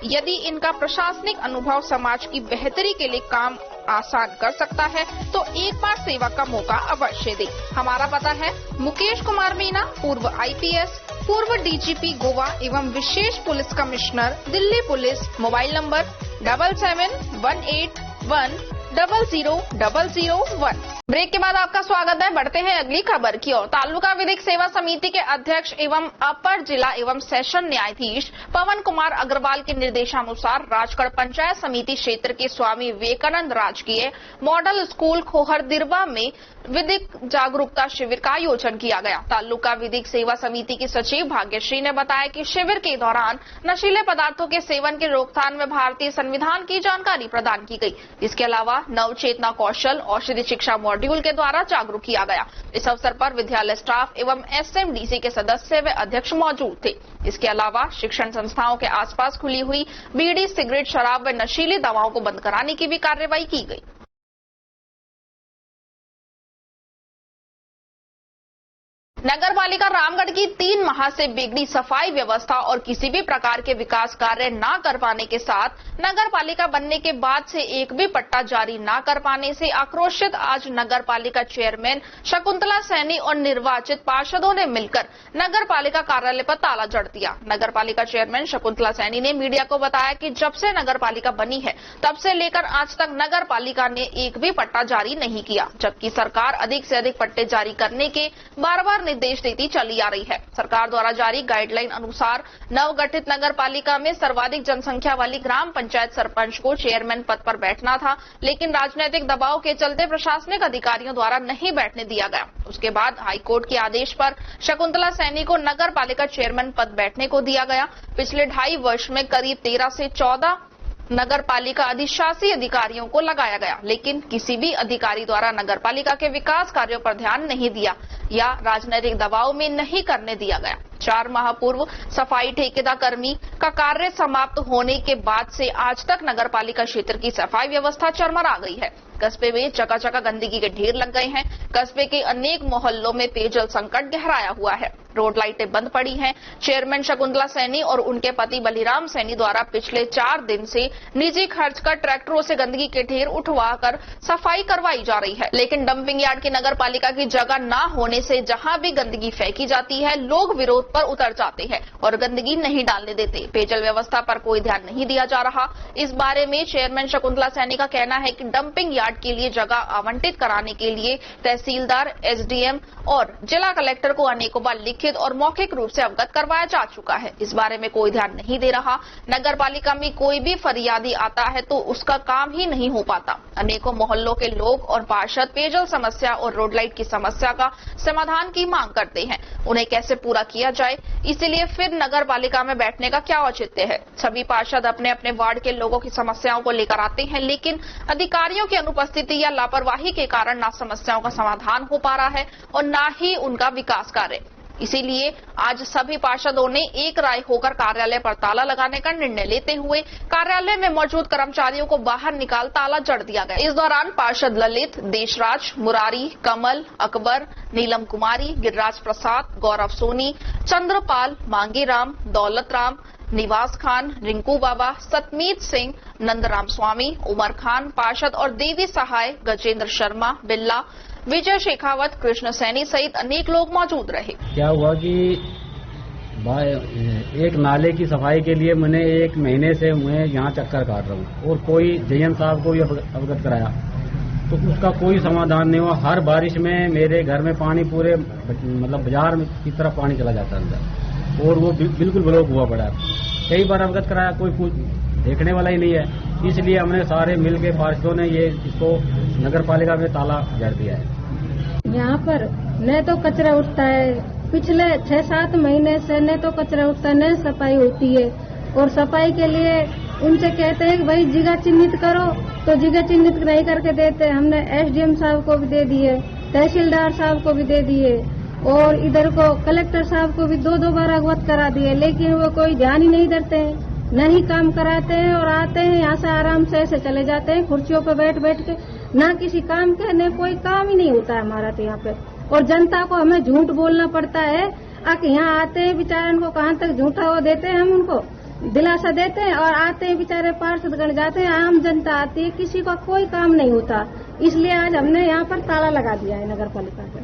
यदि इनका प्रशासनिक अनुभव समाज की बेहतरी के लिए काम आसान कर सकता है तो एक बार सेवा का मौका अवश्य दे। हमारा पता है मुकेश कुमार मीना, पूर्व आईपीएस, पूर्व डीजीपी गोवा एवं विशेष police commissioner Delhi police. Mobile number 7718100001। Break के बाद आपका स्वागत है। बढ़ते हैं अगली खबर की ओर। तालुका विधिक सेवा समिति के अध्यक्ष एवं अपर जिला एवं सेशन न्यायाधीश पवन कुमार अग्रवाल के निर्देशानुसार राजगढ़ पंचायत समिति क्षेत्र के स्वामी विवेकानंद राजकीय मॉडल स्कूल खोहर दिरवा में विधिक जागरूकता शिविर का आयोजन किया गया। तालुका विधिक सेवा समिति की सचिव भाग्यश्री ने बताया कि शिविर के दौरान नशीले पदार्थों के सेवन के रोकथाम में भारतीय संविधान की जानकारी प्रदान की गई। इसके अलावा नवचेतना कौशल औषधि शिक्षा मॉड्यूल के द्वारा जागरूक किया गया। इस अवसर पर विद्यालय स्टाफ एवं एसएमडीसी के सदस्य व अध्यक्ष मौजूद थे। इसके अलावा शिक्षण संस्थाओं के आसपास खुली हुई बीड़ी, सिगरेट, शराब व नशीली दवाओं को बंद कराने की भी कार्रवाई की गई। नगर पालिका रामगढ़ की 3 माह से बिगड़ी सफाई व्यवस्था और किसी भी प्रकार के विकास कार्य न कर पाने के साथ नगर पालिका बनने के बाद से एक भी पट्टा जारी न कर पाने से आक्रोशित आज नगर पालिका चेयरमैन शकुंतला सैनी और निर्वाचित पार्षदों ने मिलकर नगर पालिका कार्यालय पर ताला जड़ दिया। नगर पालिका चेयरमैन शकुंतला सैनी ने मीडिया को बताया कि जब से नगर पालिका बनी है तब से लेकर आज तक नगर पालिका ने एक भी पट्टा जारी नहीं किया, जबकि सरकार अधिक से अधिक पट्टे जारी करने के बार-बार निर्देश देती चली आ रही है। सरकार द्वारा जारी गाइडलाइन अनुसार नवगठित नगर पालिका में सर्वाधिक जनसंख्या वाली ग्राम पंचायत सरपंच को चेयरमैन पद पर बैठना था, लेकिन राजनीतिक दबाव के चलते प्रशासनिक अधिकारियों द्वारा नहीं बैठने दिया गया। उसके बाद हाईकोर्ट के आदेश पर शकुंतला सैनी को नगर पालिका चेयरमैन पद बैठने को दिया गया। पिछले 2.5 वर्ष में करीब 13 से 14 नगर पालिका अधिशासी अधिकारियों को लगाया गया, लेकिन किसी भी अधिकारी द्वारा नगर पालिका के विकास कार्यों पर ध्यान नहीं दिया या राजनीतिक दबाव में नहीं करने दिया गया। 4 माह पूर्व सफाई ठेकेदार कर्मी का कार्य समाप्त होने के बाद से आज तक नगर पालिका क्षेत्र की सफाई व्यवस्था चरमरा गई है। कस्बे में जगह जगह गंदगी के ढेर लग गए हैं। कस्बे के अनेक मोहल्लों में पेयजल संकट गहराया हुआ है। रोड लाइटें बंद पड़ी हैं। चेयरमैन शकुंतला सैनी और उनके पति बलिराम सैनी द्वारा पिछले 4 दिन से निजी खर्च कर ट्रैक्टरों से गंदगी के ढेर उठवाकर सफाई करवाई जा रही है, लेकिन डंपिंग यार्ड की नगर पालिका की जगह न होने समय से जहां भी गंदगी फेंकी जाती है, लोग विरोध पर उतर जाते हैं और गंदगी नहीं डालने देते। पेयजल व्यवस्था पर कोई ध्यान नहीं दिया जा रहा। इस बारे में चेयरमैन शकुंतला सैनी का कहना है कि डंपिंग यार्ड के लिए जगह आवंटित कराने के लिए तहसीलदार, एसडीएम और जिला कलेक्टर को अनेकों बार लिखित और मौखिक रूप से अवगत करवाया जा चुका है। इस बारे में कोई ध्यान नहीं दे रहा। नगर पालिका में कोई भी फरियादी आता है तो उसका काम ही नहीं हो पाता। अनेकों मोहल्लों के लोग और पार्षद पेयजल समस्या और रोड लाइट की समस्या का समाधान की मांग करते हैं। उन्हें कैसे पूरा किया जाए, इसलिए फिर नगर पालिका में बैठने का क्या औचित्य है। सभी पार्षद अपने अपने वार्ड के लोगों की समस्याओं को लेकर आते हैं, लेकिन अधिकारियों की अनुपस्थिति या लापरवाही के कारण न समस्याओं का समाधान हो पा रहा है और न ही उनका विकास कार्य। इसीलिए आज सभी पार्षदों ने एक राय होकर कार्यालय पर ताला लगाने का निर्णय लेते हुए कार्यालय में मौजूद कर्मचारियों को बाहर निकाल ताला जड़ दिया गया। इस दौरान पार्षद ललित, देशराज, मुरारी, कमल, अकबर, नीलम कुमारी, गिरिराज प्रसाद, गौरव सोनी, चंद्रपाल, मांगीराम, दौलत राम, निवास खान, रिंकू बाबा, सतमीत सिंह, नंदराम स्वामी, उमर खान, पार्षद और देवी सहाय, गजेंद्र शर्मा, बिल्ला, विजय शेखावत, कृष्ण सैनी सहित अनेक लोग मौजूद रहे। क्या हुआ कि एक नाले की सफाई के लिए मैंने 1 महीने से मैं यहाँ चक्कर काट रहा हूँ और कोई जयन साहब को भी अवगत कराया तो उसका कोई समाधान नहीं हुआ। हर बारिश में मेरे घर में पानी पूरे मतलब बाजार की तरफ पानी चला जाता है अंदर और वो बिल्कुल ब्लॉक हुआ पड़ा है। कई बार अवगत कराया, कोई कुछ देखने वाला ही नहीं है। इसलिए हमने सारे मिलके पार्षदों ने ये इसको नगर पालिका में ताला जड़ दिया है। यहाँ पर न तो कचरा उठता है, पिछले 6-7 महीने से न तो कचरा उठता है न सफाई होती है। और सफाई के लिए उनसे कहते हैं कि भाई जगह चिन्हित करो, तो जगह चिन्हित नहीं करके देते। हमने एसडीएम साहब को भी दे दिए, तहसीलदार साहब को भी दे दिए और इधर को कलेक्टर साहब को भी 2-2 बार अवगत करा दिए, लेकिन वो कोई ध्यान ही नहीं देते हैं, न ही काम कराते हैं और आते हैं यहाँ से आराम से ऐसे चले जाते हैं कुर्सियों पर बैठ बैठ के। ना किसी काम के, न कोई काम ही नहीं होता है हमारा तो यहाँ पे। और जनता को हमें झूठ बोलना पड़ता है। आके यहाँ आते हैं बेचारे को कहाँ तक झूठा वो देते हैं, हम उनको दिलासा देते हैं और आते हैं बेचारे पार्षदगण जाते हैं, आम जनता आती है, किसी का कोई काम नहीं होता। इसलिए आज हमने यहाँ पर ताला लगा दिया है नगर पालिका का।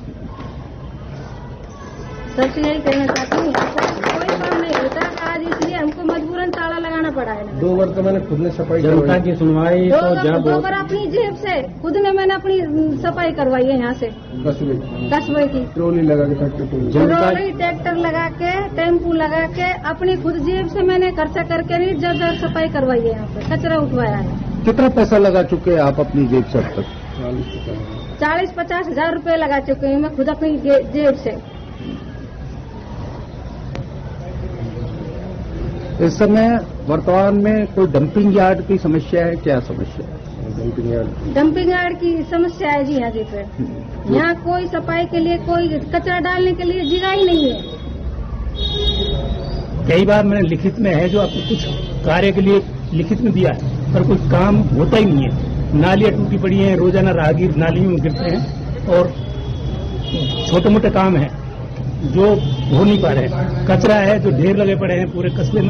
सबसे यही कहना चाहती हूँ, कोई काम नहीं होता आज, इसलिए हमको मजबूरन ताला लगाना पड़ा है। 2 बार तो मैंने खुद ने सफाई जनता की सुनवाई तो जब 2 बार अपनी जेब से खुद ने मैंने अपनी सफाई करवाई है यहाँ से कस्बे की। ट्रॉली ट्रैक्टर लगा के, टेम्पू लगा के अपनी खुद जेब से मैंने खर्चा करके नहीं जर सफाई करवाई है, यहाँ पे कचरा उठवाया है। कितना पैसा लगा चुके हैं आप अपनी जेब से अब तक? 40-50 हजार रुपए लगा चुके हैं मैं खुद अपनी जेब से। इस समय वर्तमान में कोई डंपिंग यार्ड की समस्या है? क्या समस्या है? डंपिंग यार्ड की समस्या है जी। यहाँ जी पे यहाँ कोई सफाई के लिए, कोई कचरा डालने के लिए जगह ही नहीं है। कई बार मैंने लिखित में है जो आपको कुछ कार्य के लिए लिखित में दिया है, पर कोई काम होता ही नहीं है। नालियां टूटी पड़ी हैं, रोजाना राहगीर नालियों में गिरते हैं और छोटे मोटे काम है जो हो नहीं पा रहे हैं। कचरा है जो ढेर लगे पड़े हैं पूरे कस्बे में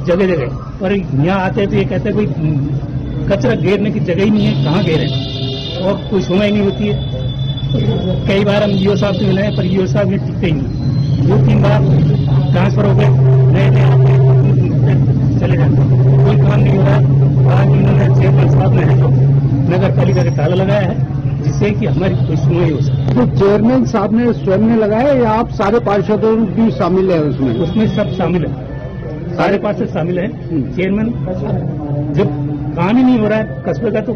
जगह जगह, पर यहाँ आते हैं तो ये कहते हैं कोई कचरा घेरने की जगह ही नहीं है, कहाँ घेरे और कोई सुनवाई नहीं होती है। कई बार हम ईओ साहब से मिले हैं पर ईओ साहब ये टिकते ही नहीं। 2-3 बार ट्रांसफर हो गए, नए चले जाते, कोई काम नहीं हो रहा। आज उन्होंने चेयरमैन साहब ने नगर पालिका का ताला लगाया है जिससे कि हमारी कोई सुनवाई हो सके। तो चेयरमैन साहब ने स्वयं ने लगाया या आप सारे पार्षदों भी शामिल है उसमें? उसमें सब शामिल है, सारे पार्षद शामिल है। चेयरमैन जब काम ही नहीं हो रहा है कस्बे का तो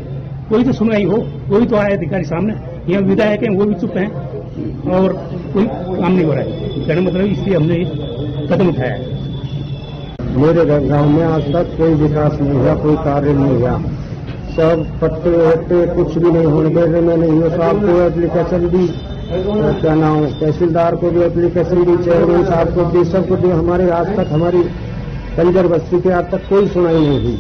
कोई तो सुनवाई हो, कोई तो आए अधिकारी सामने। यहाँ विधायक है वो भी चुप हैं और कोई काम नहीं हो रहा है। कहने मतलब इसलिए हमने कदम उठाया है। मेरे गांव में आज तक कोई विकास नहीं हुआ, कोई कार्य नहीं हुआ। सब पट्टे वट्टे कुछ भी नहीं होने दे रहे। मैंने ईओ साहब को एप्लीकेशन दी, क्या नाम, तहसीलदार को भी एप्लीकेशन दी, चेयरमैन साहब को दी, सबको दी। हमारे आज तक हमारी बंजर बस्ती के आज तक कोई सुनाई नहीं हुई।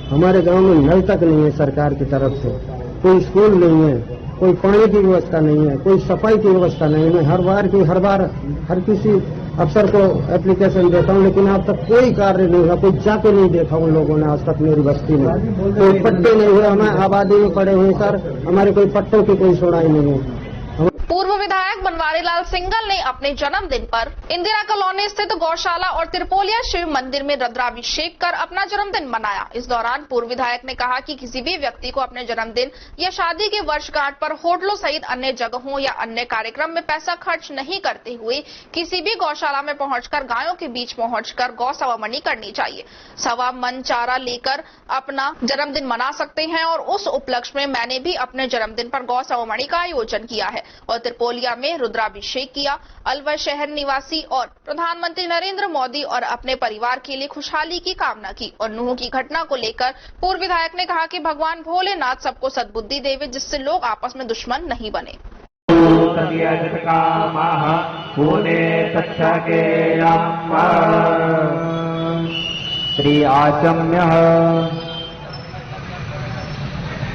हमारे गांव में नल तक नहीं है सरकार की तरफ से, कोई स्कूल नहीं है, कोई पानी की व्यवस्था नहीं है, कोई सफाई की व्यवस्था नहीं है। हर बार हर किसी अफसर को एप्लीकेशन देता हूँ लेकिन अब तक कोई कार्य नहीं हुआ, कोई जाके नहीं देखा उन लोगों ने आज तक मेरी बस्ती में। कोई पट्टे नहीं हुए, हमें आबादी में पड़े हुए सर, हमारे कोई पट्टों की कोई सुनाई नहीं है। पूर्व विधायक बनवारीलाल सिंघल ने अपने जन्मदिन पर इंदिरा कॉलोनी स्थित गौशाला और त्रिपोलिया शिव मंदिर में रुद्राभिषेक कर अपना जन्मदिन मनाया। इस दौरान पूर्व विधायक ने कहा कि किसी भी व्यक्ति को अपने जन्मदिन या शादी के वर्षगांठ पर होटलों सहित अन्य जगहों या अन्य कार्यक्रम में पैसा खर्च नहीं करते हुए किसी भी गौशाला में पहुंचकर गायों के बीच पहुंचकर गौ सवामणी करनी चाहिए। सवा मन चारा लेकर अपना जन्मदिन मना सकते हैं और उस उपलक्ष्य में मैंने भी अपने जन्मदिन पर गौ सवामणी का आयोजन किया है और त्रिपोलिया में रुद्राभिषेक किया। अलवर शहर निवासी और प्रधानमंत्री नरेंद्र मोदी और अपने परिवार के लिए खुशहाली की कामना की और नूह की घटना को लेकर पूर्व विधायक ने कहा कि भगवान भोलेनाथ सबको सद्बुद्धि देवे जिससे लोग आपस में दुश्मन नहीं बने। श्री आचम्य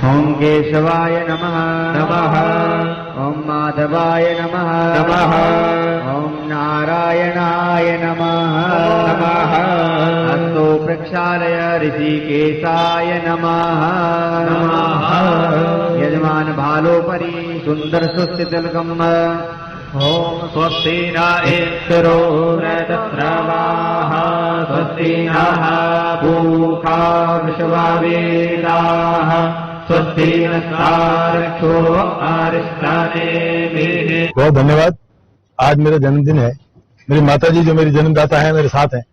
ओम केशवाय नमः नमः ओम माधवाय नमः नमः ओम नारायणाय नमः नमः अस्तो प्रक्षालय ऋषिकेशाय नमः नमः यजमान भालोपरि सुंदर सुस्थितिलकम् ओम स्वस्ति न इन्द्रो रजत्रवाः स्वस्ति नः पूषा विश्ववेदाः स्वस्ति नस्तारक्षो अरिष्टानेमिः। बहुत धन्यवाद। आज मेरा जन्मदिन है। मेरी माताजी जो मेरी जन्मदाता है मेरे साथ हैं।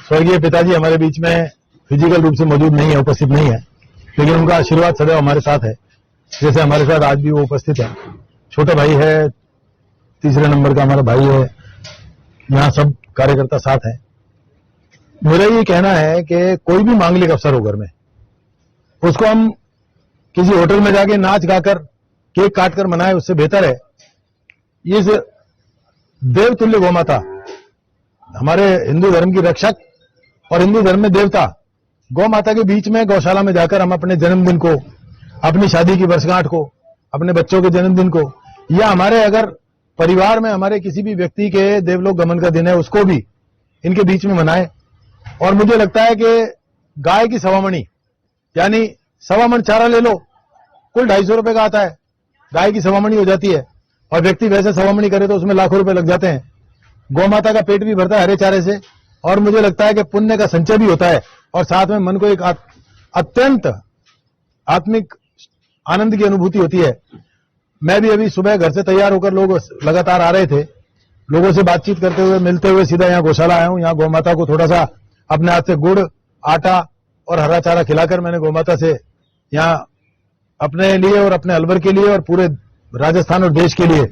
स्वर्गीय पिताजी हमारे बीच में फिजिकल रूप से मौजूद नहीं है, उपस्थित नहीं है, लेकिन उनका आशीर्वाद सदैव हमारे साथ है, जैसे हमारे साथ आज भी वो उपस्थित है। छोटा भाई है, तीसरे नंबर का हमारा भाई है, यहाँ सब कार्यकर्ता साथ हैं। मेरा ये कहना है कि कोई भी मांगलिक अवसर हो घर में, उसको हम किसी होटल में जाके नाच गाकर केक काटकर मनाए, उससे बेहतर है इस देवतुल्य गौमाता, हमारे हिंदू धर्म की रक्षक और हिंदू धर्म में देवता गौ माता के बीच में गौशाला में जाकर हम अपने जन्मदिन को, अपनी शादी की वर्षगांठ को, अपने बच्चों के जन्मदिन को, या हमारे अगर परिवार में हमारे किसी भी व्यक्ति के देवलोक गमन का दिन है उसको भी इनके बीच में मनाएं। और मुझे लगता है कि गाय की सवामणी यानी सवा मन चारा ले लो, कुल 250 रुपए का आता है, गाय की सवामणी हो जाती है। और व्यक्ति वैसे सवामणी करे तो उसमें लाखों रुपए लग जाते हैं। गौ माता का पेट भी भरता है हरे चारे से, और मुझे लगता है कि पुण्य का संचय भी होता है और साथ में मन को एक अत्यंत आत्मिक आनंद की अनुभूति होती है। मैं भी अभी सुबह घर से तैयार होकर, लोग लगातार आ रहे थे, लोगों से बातचीत करते हुए, मिलते हुए सीधा यहाँ गौशाला आया हूँ। यहाँ गौ माता को थोड़ा सा अपने हाथ से गुड़, आटा और हरा चारा खिलाकर मैंने गौ माता से यहाँ अपने लिए और अपने अलवर के लिए और पूरे राजस्थान और देश के लिए,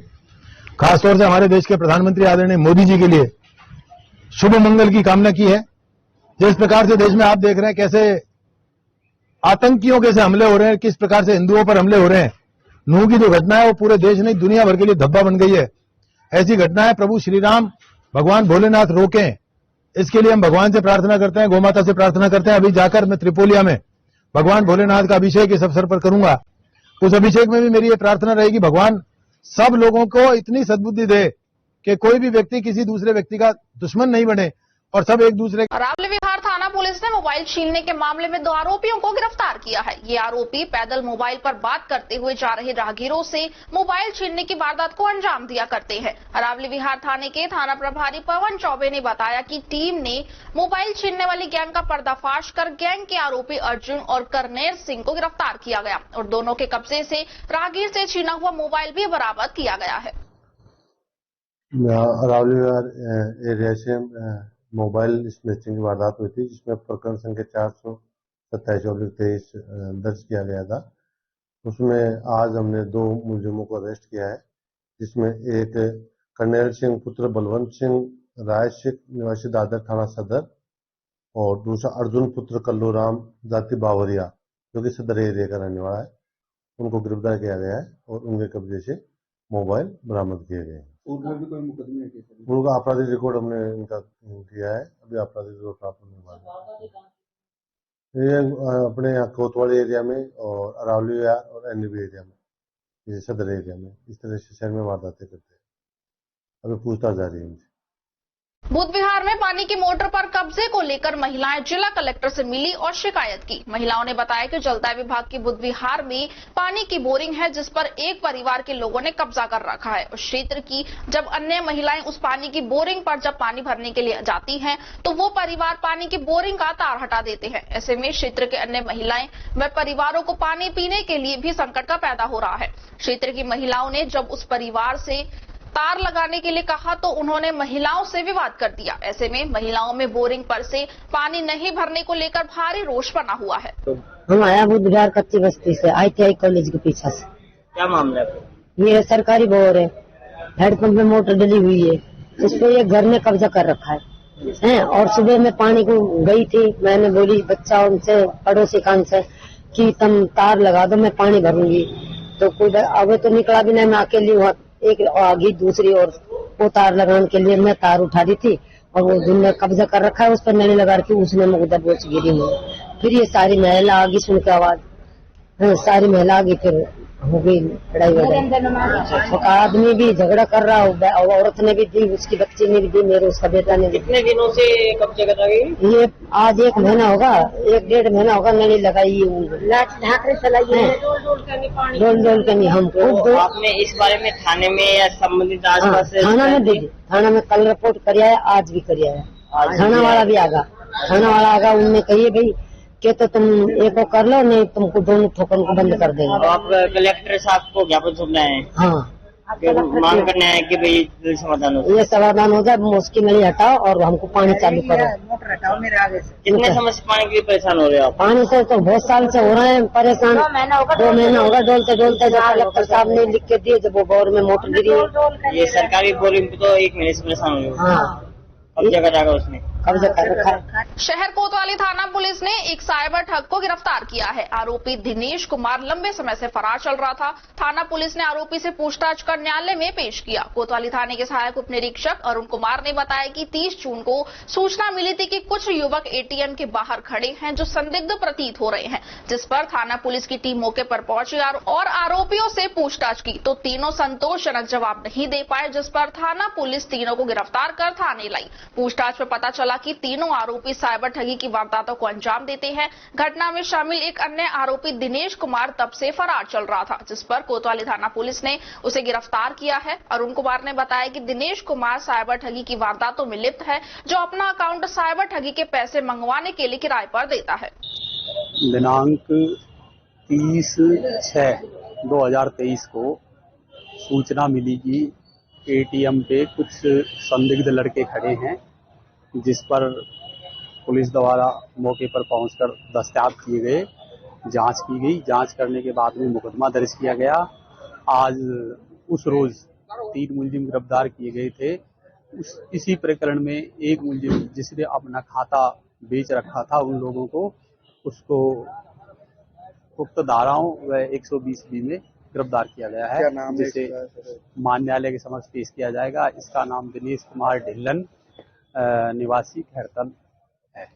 खासतौर से हमारे देश के प्रधानमंत्री आदरणीय मोदी जी के लिए शुभ मंगल की कामना की है। जिस प्रकार से देश में आप देख रहे हैं कैसे आतंकियों के से हमले हो रहे हैं, किस प्रकार से हिंदुओं पर हमले हो रहे हैं, नूह की जो घटना है वो पूरे देश नहीं दुनिया भर के लिए धब्बा बन गई है। ऐसी घटनाएं प्रभु श्री राम भगवान भोलेनाथ रोकें, इसके लिए हम भगवान से प्रार्थना करते हैं, गौमाता से प्रार्थना करते हैं। अभी जाकर मैं त्रिपोलिया में भगवान भोलेनाथ का अभिषेक इस अवसर पर करूंगा। उस अभिषेक में भी मेरी ये प्रार्थना रहेगी, भगवान सब लोगों को इतनी सद्बुद्धि दे कि कोई भी व्यक्ति किसी दूसरे व्यक्ति का दुश्मन नहीं बने और सब एक दूसरे। अरावली विहार थाना पुलिस ने मोबाइल छीनने के मामले में 2 आरोपियों को गिरफ्तार किया है। ये आरोपी पैदल मोबाइल पर बात करते हुए जा रहे राहगीरों से मोबाइल छीनने की वारदात को अंजाम दिया करते हैं। अरावली विहार थाने के थाना प्रभारी पवन चौबे ने बताया कि टीम ने मोबाइल छीनने वाली गैंग का पर्दाफाश कर गैंग के आरोपी अर्जुन और करनेर सिंह को गिरफ्तार किया गया और दोनों के कब्जे से राहगीर से छीना हुआ मोबाइल भी बरामद किया गया है। अरावली विहार एरिया से मोबाइल स्नैचिंग की वारदात हुई थी, जिसमें प्रकरण संख्या 427/23 दर्ज किया गया था। उसमें आज हमने 2 मुलजिमों को अरेस्ट किया है, जिसमें एक करनेल सिंह पुत्र बलवंत सिंह राय सिख निवासी दादर थाना सदर और दूसरा अर्जुन पुत्र कल्लू राम जाति बावरिया जो कि सदर एरिया का रहने वाला है, उनको गिरफ्तार किया गया है और उनके कब्जे से मोबाइल बरामद किए गए हैं। उनका भी कोई मुकदमे है? उनका आपराधिक रिकॉर्ड हमने इनका किया है, अभी आपराधिक रिकॉर्ड प्राप्त होने वाला है। ये अपने यहाँ कोतवाली एरिया में और अरावली और एनबी एरिया में, सदर एरिया में इस तरह से शहर में वारदातें करते हैं। अभी पूछताछ जारी है इनसे। बुध विहार में पानी की मोटर पर कब्जे को लेकर महिलाएं जिला कलेक्टर से मिली और शिकायत की। महिलाओं ने बताया कि जलदाय विभाग की बुध विहार में पानी की बोरिंग है जिस पर एक परिवार के लोगों ने कब्जा कर रखा है। उस क्षेत्र की जब अन्य महिलाएं उस पानी की बोरिंग पर जब पानी भरने के लिए जाती हैं तो वो परिवार पानी की बोरिंग का तार हटा देते हैं। ऐसे में क्षेत्र के अन्य महिलाएं व परिवारों को पानी पीने के लिए भी संकट का पैदा हो रहा है। क्षेत्र की महिलाओं ने जब उस परिवार से तार लगाने के लिए कहा तो उन्होंने महिलाओं से विवाद कर दिया। ऐसे में महिलाओं में बोरिंग पर से पानी नहीं भरने को लेकर भारी रोष बना हुआ है। हम आया बुध विहार कच्ची बस्ती से ITI कॉलेज के पीछे से। क्या मामला है? ये सरकारी बोर है, हैंडपंप में मोटर डली हुई है, उस पर ये घर में कब्जा कर रखा है। और सुबह में पानी को गई थी, मैंने बोली बच्चा उनसे पड़ोसी कान से कि तुम तार लगा दो मैं पानी भरूंगी, तो कोई अब तो निकला भी नहीं। मैं अकेली वहाँ एक आगे दूसरी ओर वो तार लगाने के लिए मैं तार उठा दी थी और वो जिनने कब्जा कर रखा है उस पर नली लगा के उसने मुकदर बोच गिरी हुई। फिर ये सारी महिला आगे सुन के आवाज, सारी महिला आगे फिर हो गई लड़ाई वगैरह। आदमी भी झगड़ा कर रहा हो, औरत ने भी दी, उसकी बच्ची ने भी दी, मेरे उसका बेटा ने। कितने दिनों से कब्जा कर रही? ये आज 1 महीना होगा, 1-1.5 महीना होगा नली लगाई। डोल के नहीं हमको। आपने इस बारे में थाने में या संबंधित आसपास? थाना में दे दी, थाना में कल रिपोर्ट कर आया, आज भी कर आया। थाना वाला भी आगा, थाना वाला आगा, उनने कहिए भाई कि तो तुम एक को कर लो, नहीं तुमको दोनों ठोकन को बंद कर देंगे। आप कलेक्टर साहब को ज्ञापन सौंपना है? हाँ, मांग करना है कि भाई समाधान हो, ये समाधान हो जाए, उसकी नली हटाओ और हमको पानी चालू करो। मोटर हटाओ मेरे आगे से। कितने समय से पानी के लिए परेशान हो रहे हो आप? पानी से तो बहुत साल से हो रहे हैं परेशान। 2 महीना होगा डोलते डोलते, जब कलेक्टर साहब ने लिख के दिए, जब वो बोर में मोटर गिरी। ये सरकारी बोरिंग पे तो 1 महीने से परेशान हो रहे हो। हाँ, कब्जा कर रखा उसने, कब्जा कर रखा है। शहर कोतवाली थाना पुलिस ने एक साइबर ठग को गिरफ्तार किया है। आरोपी दिनेश कुमार लंबे समय से फरार चल रहा था। थाना पुलिस ने आरोपी से पूछताछ कर न्यायालय में पेश किया। कोतवाली थाने के सहायक उप निरीक्षक अरुण कुमार ने बताया कि 30 जून को सूचना मिली थी कि कुछ युवक ATM के बाहर खड़े हैं जो संदिग्ध प्रतीत हो रहे हैं, जिस पर थाना पुलिस की टीम मौके पर पहुंची और आरोपियों से पूछताछ की तो तीनों संतोषजनक जवाब नहीं दे पाए, जिस पर थाना पुलिस तीनों को गिरफ्तार कर थाने लाई। पूछताछ में पता चला कि तीनों आरोपी साइबर ठगी की वारदातों को अंजाम देते हैं। घटना में शामिल एक अन्य आरोपी दिनेश कुमार तब से फरार चल रहा था, जिस पर कोतवाली थाना पुलिस ने उसे गिरफ्तार किया है। अरुण कुमार ने बताया कि दिनेश कुमार साइबर ठगी की वारदातों में लिप्त है, जो अपना अकाउंट साइबर ठगी के पैसे मंगवाने के लिए किराए पर देता है। दिनांक 30/6/2023 को सूचना मिली कि ATM पे कुछ संदिग्ध लड़के खड़े हैं, जिस पर पुलिस द्वारा मौके पर पहुंचकर दस्तयाब किए गए, जांच की गई। जांच करने के बाद में मुकदमा दर्ज किया गया। आज उस रोज 3 मुलजिम गिरफ्तार किए गए थे। इसी प्रकरण में एक मुलजिम जिसने अपना खाता बेच रखा था उन लोगों को, उसको उक्त धाराओं व 120B में गिरफ्तार किया गया है, जिसे मान न्यायालय के समक्ष पेश किया जाएगा। इसका नाम दिनेश कुमार ढिल्लन निवासी खैरतल है।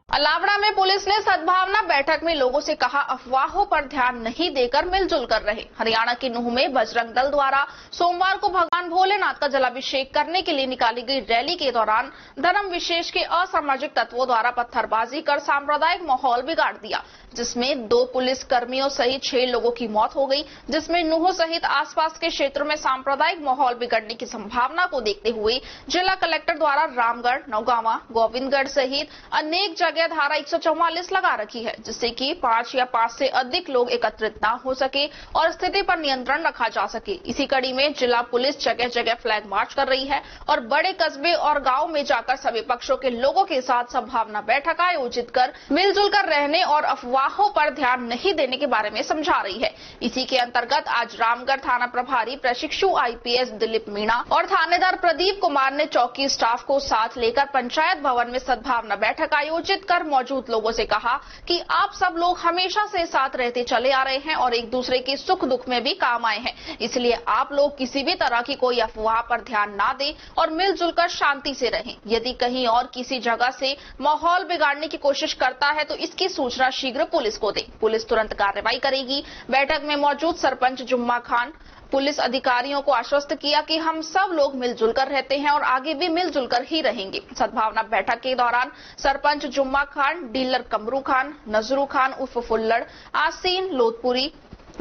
अलावड़ा में पुलिस ने सद्भावना बैठक में लोगों से कहा अफवाहों पर ध्यान नहीं देकर मिलजुल कर रहे। हरियाणा के नूह में बजरंग दल द्वारा सोमवार को भगवान भोलेनाथ का जलाभिषेक करने के लिए निकाली गई रैली के दौरान धर्म विशेष के असामाजिक तत्वों द्वारा पत्थरबाजी कर सांप्रदायिक माहौल बिगाड़ दिया, जिसमें 2 पुलिस कर्मियों सहित 6 लोगों की मौत हो गई, जिसमें नूह सहित आसपास के क्षेत्रों में सांप्रदायिक माहौल बिगड़ने की संभावना को देखते हुए जिला कलेक्टर द्वारा रामगढ़, नौगांवा, गोविंदगढ़ सहित अनेक जगह धारा 144 लगा रखी है, जिससे कि 5 या 5 से अधिक लोग एकत्रित न हो सके और स्थिति पर नियंत्रण रखा जा सके। इसी कड़ी में जिला पुलिस जगह जगह फ्लैग मार्च कर रही है और बड़े कस्बे और गांव में जाकर सभी पक्षों के लोगों के साथ सद्भावना बैठक आयोजित कर मिलजुल कर रहने और अफवाहों पर ध्यान नहीं देने के बारे में समझा रही है। इसी के अंतर्गत आज रामगढ़ थाना प्रभारी प्रशिक्षु IPS दिलीप मीणा और थानेदार प्रदीप कुमार ने चौकी स्टाफ को साथ लेकर पंचायत भवन में सद्भावना बैठक आयोजित कर मौजूद लोगों से कहा कि आप सब लोग हमेशा से साथ रहते चले आ रहे हैं और एक दूसरे के सुख दुख में भी काम आए हैं, इसलिए आप लोग किसी भी तरह की कोई अफवाह पर ध्यान ना दें और मिलजुल कर शांति से रहें। यदि कहीं और किसी जगह से माहौल बिगाड़ने की कोशिश करता है तो इसकी सूचना शीघ्र पुलिस को दे। पुलिस तुरंत कार्रवाई करेगी। बैठक में मौजूद सरपंच जुम्मा खान, पुलिस अधिकारियों को आश्वस्त किया कि हम सब लोग मिलजुल कर रहते हैं और आगे भी मिलजुल कर ही रहेंगे। सद्भावना बैठक के दौरान सरपंच जुम्मा खान, डीलर कमरू खान, नजरू खान उर्फ फुल्लड़, आसीन लोधपुरी,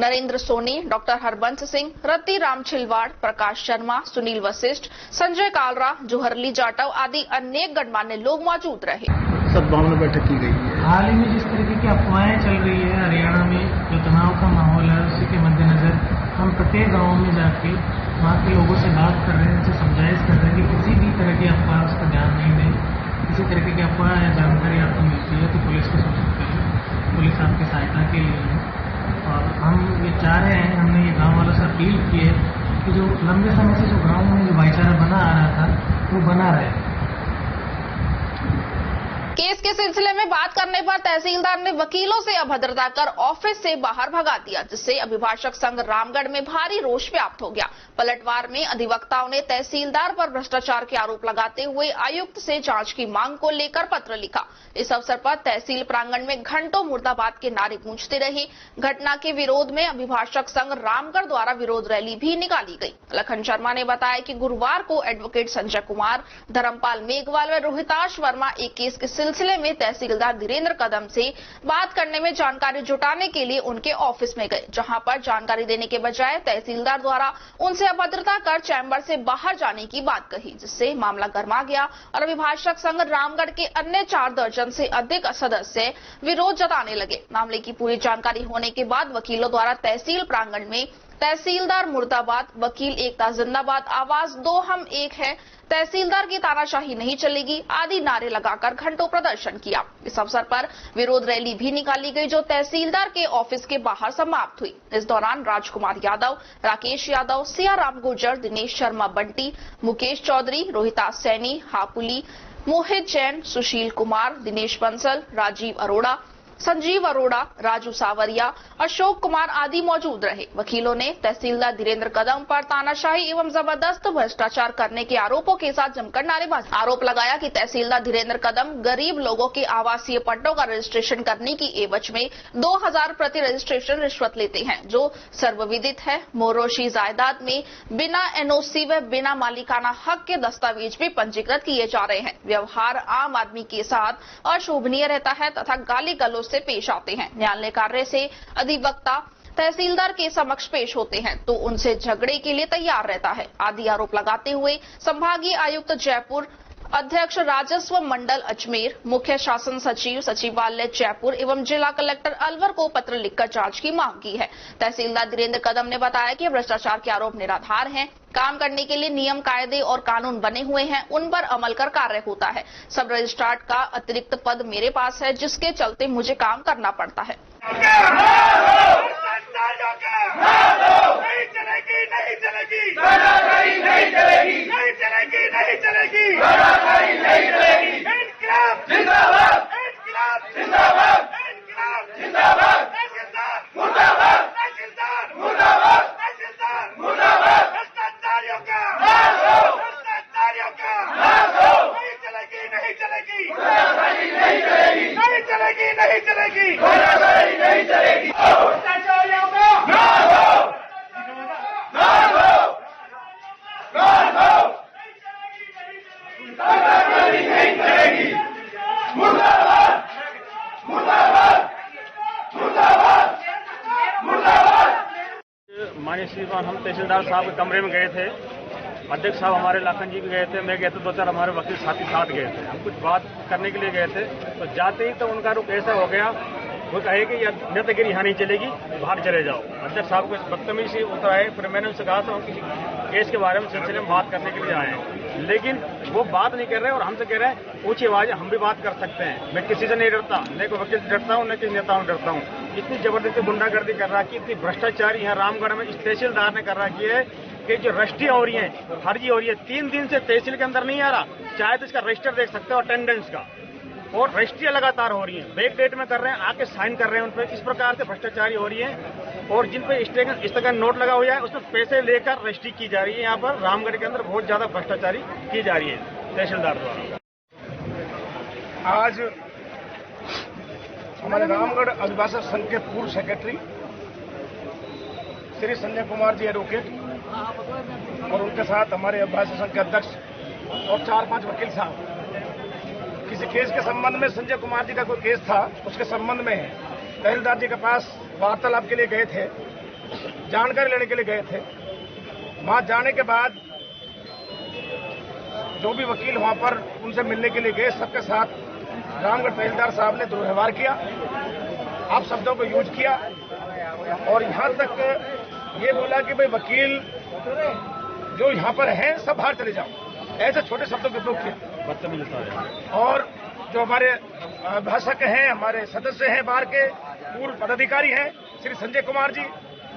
नरेंद्र सोनी, डॉक्टर हरबंस सिंह, रति राम छिलवाड़, प्रकाश शर्मा, सुनील वशिष्ठ, संजय कालरा, जोहरली जाटव आदि अनेक गणमान्य लोग मौजूद रहे। सद्भावना बैठक की गई है। हाल ही में जिस तरीके की अफवाहें चल रही है हरियाणा में, जो तनाव का माहौल है, उसी के मद्देनजर हम प्रत्येक गाँव में जाके वहाँ के लोगों से बात कर रहे हैं, उनसे समझाइश कर रहे हैं कि किसी भी तरह की अफवाह उस पर ध्यान नहीं दें। किसी तरीके की अफवाह या जानकारी आपको मिलती है तो पुलिस को सूचित करें, पुलिस आपकी सहायता के लिए है। और हम ये चाह रहे हैं, हमने ये गांव वालों से अपील की है कि जो लंबे समय से जो गांव में जो भाईचारा बना आ रहा था वो बना रहे। केस के सिलसिले में बात करने पर तहसीलदार ने वकीलों से अभद्रता कर ऑफिस से बाहर भगा दिया, जिससे अभिभाषक संघ रामगढ़ में भारी रोष व्याप्त हो गया। पलटवार में अधिवक्ताओं ने तहसीलदार पर भ्रष्टाचार के आरोप लगाते हुए आयुक्त से जांच की मांग को लेकर पत्र लिखा। इस अवसर पर तहसील प्रांगण में घंटों मुर्दाबाद के नारे गूंजते रहे। घटना के विरोध में अभिभाषक संघ रामगढ़ द्वारा विरोध रैली भी निकाली गई। लखन शर्मा ने बताया कि गुरुवार को एडवोकेट संजय कुमार, धर्मपाल मेघवाल व रोहिताश वर्मा एक केस के सिलसिले में तहसीलदार धीरेन्द्र कदम से बात करने में जानकारी जुटाने के लिए उनके ऑफिस में गए, जहां पर जानकारी देने के बजाय तहसीलदार द्वारा उनसे अभद्रता कर चैम्बर से बाहर जाने की बात कही, जिससे मामला गर्मा गया और अभिभाषक संघ रामगढ़ के अन्य 4 दर्जन से अधिक सदस्य विरोध जताने लगे। मामले की पूरी जानकारी होने के बाद वकीलों द्वारा तहसील प्रांगण में तहसीलदार मुर्दाबाद, वकील एकता जिंदाबाद, आवाज 2 हम एक है, तहसीलदार की तानाशाही नहीं चलेगी आदि नारे लगाकर घंटों प्रदर्शन किया। इस अवसर पर विरोध रैली भी निकाली गई, जो तहसीलदार के ऑफिस के बाहर समाप्त हुई। इस दौरान राजकुमार यादव, राकेश यादव, सियाराम गुर्जर, दिनेश शर्मा बंटी, मुकेश चौधरी, रोहितास सैनी, हापुली, मोहित जैन, सुशील कुमार, दिनेश बंसल, राजीव अरोड़ा, संजीव अरोड़ा, राजू सावरिया, अशोक कुमार आदि मौजूद रहे। वकीलों ने तहसीलदार धीरेन्द्र कदम पर तानाशाही एवं जबरदस्त भ्रष्टाचार करने के आरोपों के साथ जमकर नारेबाजी। आरोप लगाया कि तहसीलदार धीरेन्द्र कदम गरीब लोगों के आवासीय पट्टों का रजिस्ट्रेशन करने की एवज में 2000 प्रति रजिस्ट्रेशन रिश्वत लेते हैं, जो सर्वविदित है। मोरोशी जायदाद में बिना एनओसी व बिना मालिकाना हक के दस्तावेज भी पंजीकृत किए जा रहे हैं। व्यवहार आम आदमी के साथ अशोभनीय रहता है तथा गाली गलौज से पेश आते हैं। न्यायालय कार्य से अधिवक्ता तहसीलदार के समक्ष पेश होते हैं तो उनसे झगड़े के लिए तैयार रहता है आदि आरोप लगाते हुए संभागीय आयुक्त जयपुर, अध्यक्ष राजस्व मंडल अजमेर, मुख्य शासन सचिव सचिवालय जयपुर एवं जिला कलेक्टर अलवर को पत्र लिखकर जांच की मांग की है। तहसीलदार धीरेन्द्र कदम ने बताया कि भ्रष्टाचार के आरोप निराधार हैं। काम करने के लिए नियम, कायदे और कानून बने हुए हैं, उन पर अमल कर कार्य होता है। सब रजिस्ट्रार का अतिरिक्त पद मेरे पास है, जिसके चलते मुझे काम करना पड़ता है। माननीय श्रीमान, हम तहसीलदार साहब के कमरे में गए थे। अध्यक्ष साहब हमारे लाखन जी भी गए थे, मैं गए थे, 2-4 हमारे वकील साथी साथ गए थे। हम कुछ बात करने के लिए गए थे, तो जाते ही तो उनका रुख ऐसा हो गया, वो कहे कि नेतागिरी यहाँ नहीं चलेगी, बाहर चले जाओ। अध्यक्ष साहब को बदतमीजी उतर आए। फिर मैंने उनसे कहा था हम किसी केस के बारे में सिलसिले में बात करने के लिए आए हैं, लेकिन वो बात नहीं कर रहे और हमसे कह रहे हैं ऊंची आवाज हम भी बात कर सकते हैं। मैं किसी से नहीं डरता, न कोई वकील से डरता हूँ, न किसी नेताओं से डरता हूँ। इतनी जबरदस्ती गुंडागर्दी कर रहा कि इतनी भ्रष्टाचारी यहाँ रामगढ़ में इस तहसीलदार ने कर रहा है कि जो रजिस्ट्री हो रही है, फर्जी हो रही है। 3 दिन से तहसील के अंदर नहीं आ रहा, चाहे तो इसका रजिस्टर देख सकते हो अटेंडेंस का, और रजिस्ट्रियां लगातार हो रही हैं, बैक डेट में कर रहे हैं, आके साइन कर रहे हैं उन पर। इस प्रकार से भ्रष्टाचारी हो रही है और जिन पे इस तरह नोट लगा हुआ है उसमें पैसे लेकर रजिस्ट्री की जा रही है। यहाँ पर रामगढ़ के अंदर बहुत ज्यादा भ्रष्टाचारी की जा रही है तहसीलदार द्वारा। आज हमारे रामगढ़ अभिभाषक संघ के पूर्व सेक्रेटरी श्री संजय कुमार जी एडवोकेट और उनके साथ हमारे अभिभाषक संघ के अध्यक्ष और 4-5 वकील साहब किसी केस के संबंध में, संजय कुमार जी का कोई केस था, उसके संबंध में तहसीलदार जी के पास वार्तालाप के लिए गए थे, जानकारी लेने के लिए गए थे। वहां जाने के बाद जो भी वकील वहां पर उनसे मिलने के लिए गए, सबके साथ रामगढ़ तहसीलदार साहब ने दुर्व्यवहार किया, आप शब्दों को यूज किया और यहां तक ये बोला कि भाई वकील जो यहां पर हैं सब बाहर चले जाओ, ऐसे छोटे शब्दों का उपयोग किया। और जो हमारे भाषक हैं, हमारे सदस्य हैं, बाहर के पूर्व पदाधिकारी हैं श्री संजय कुमार जी,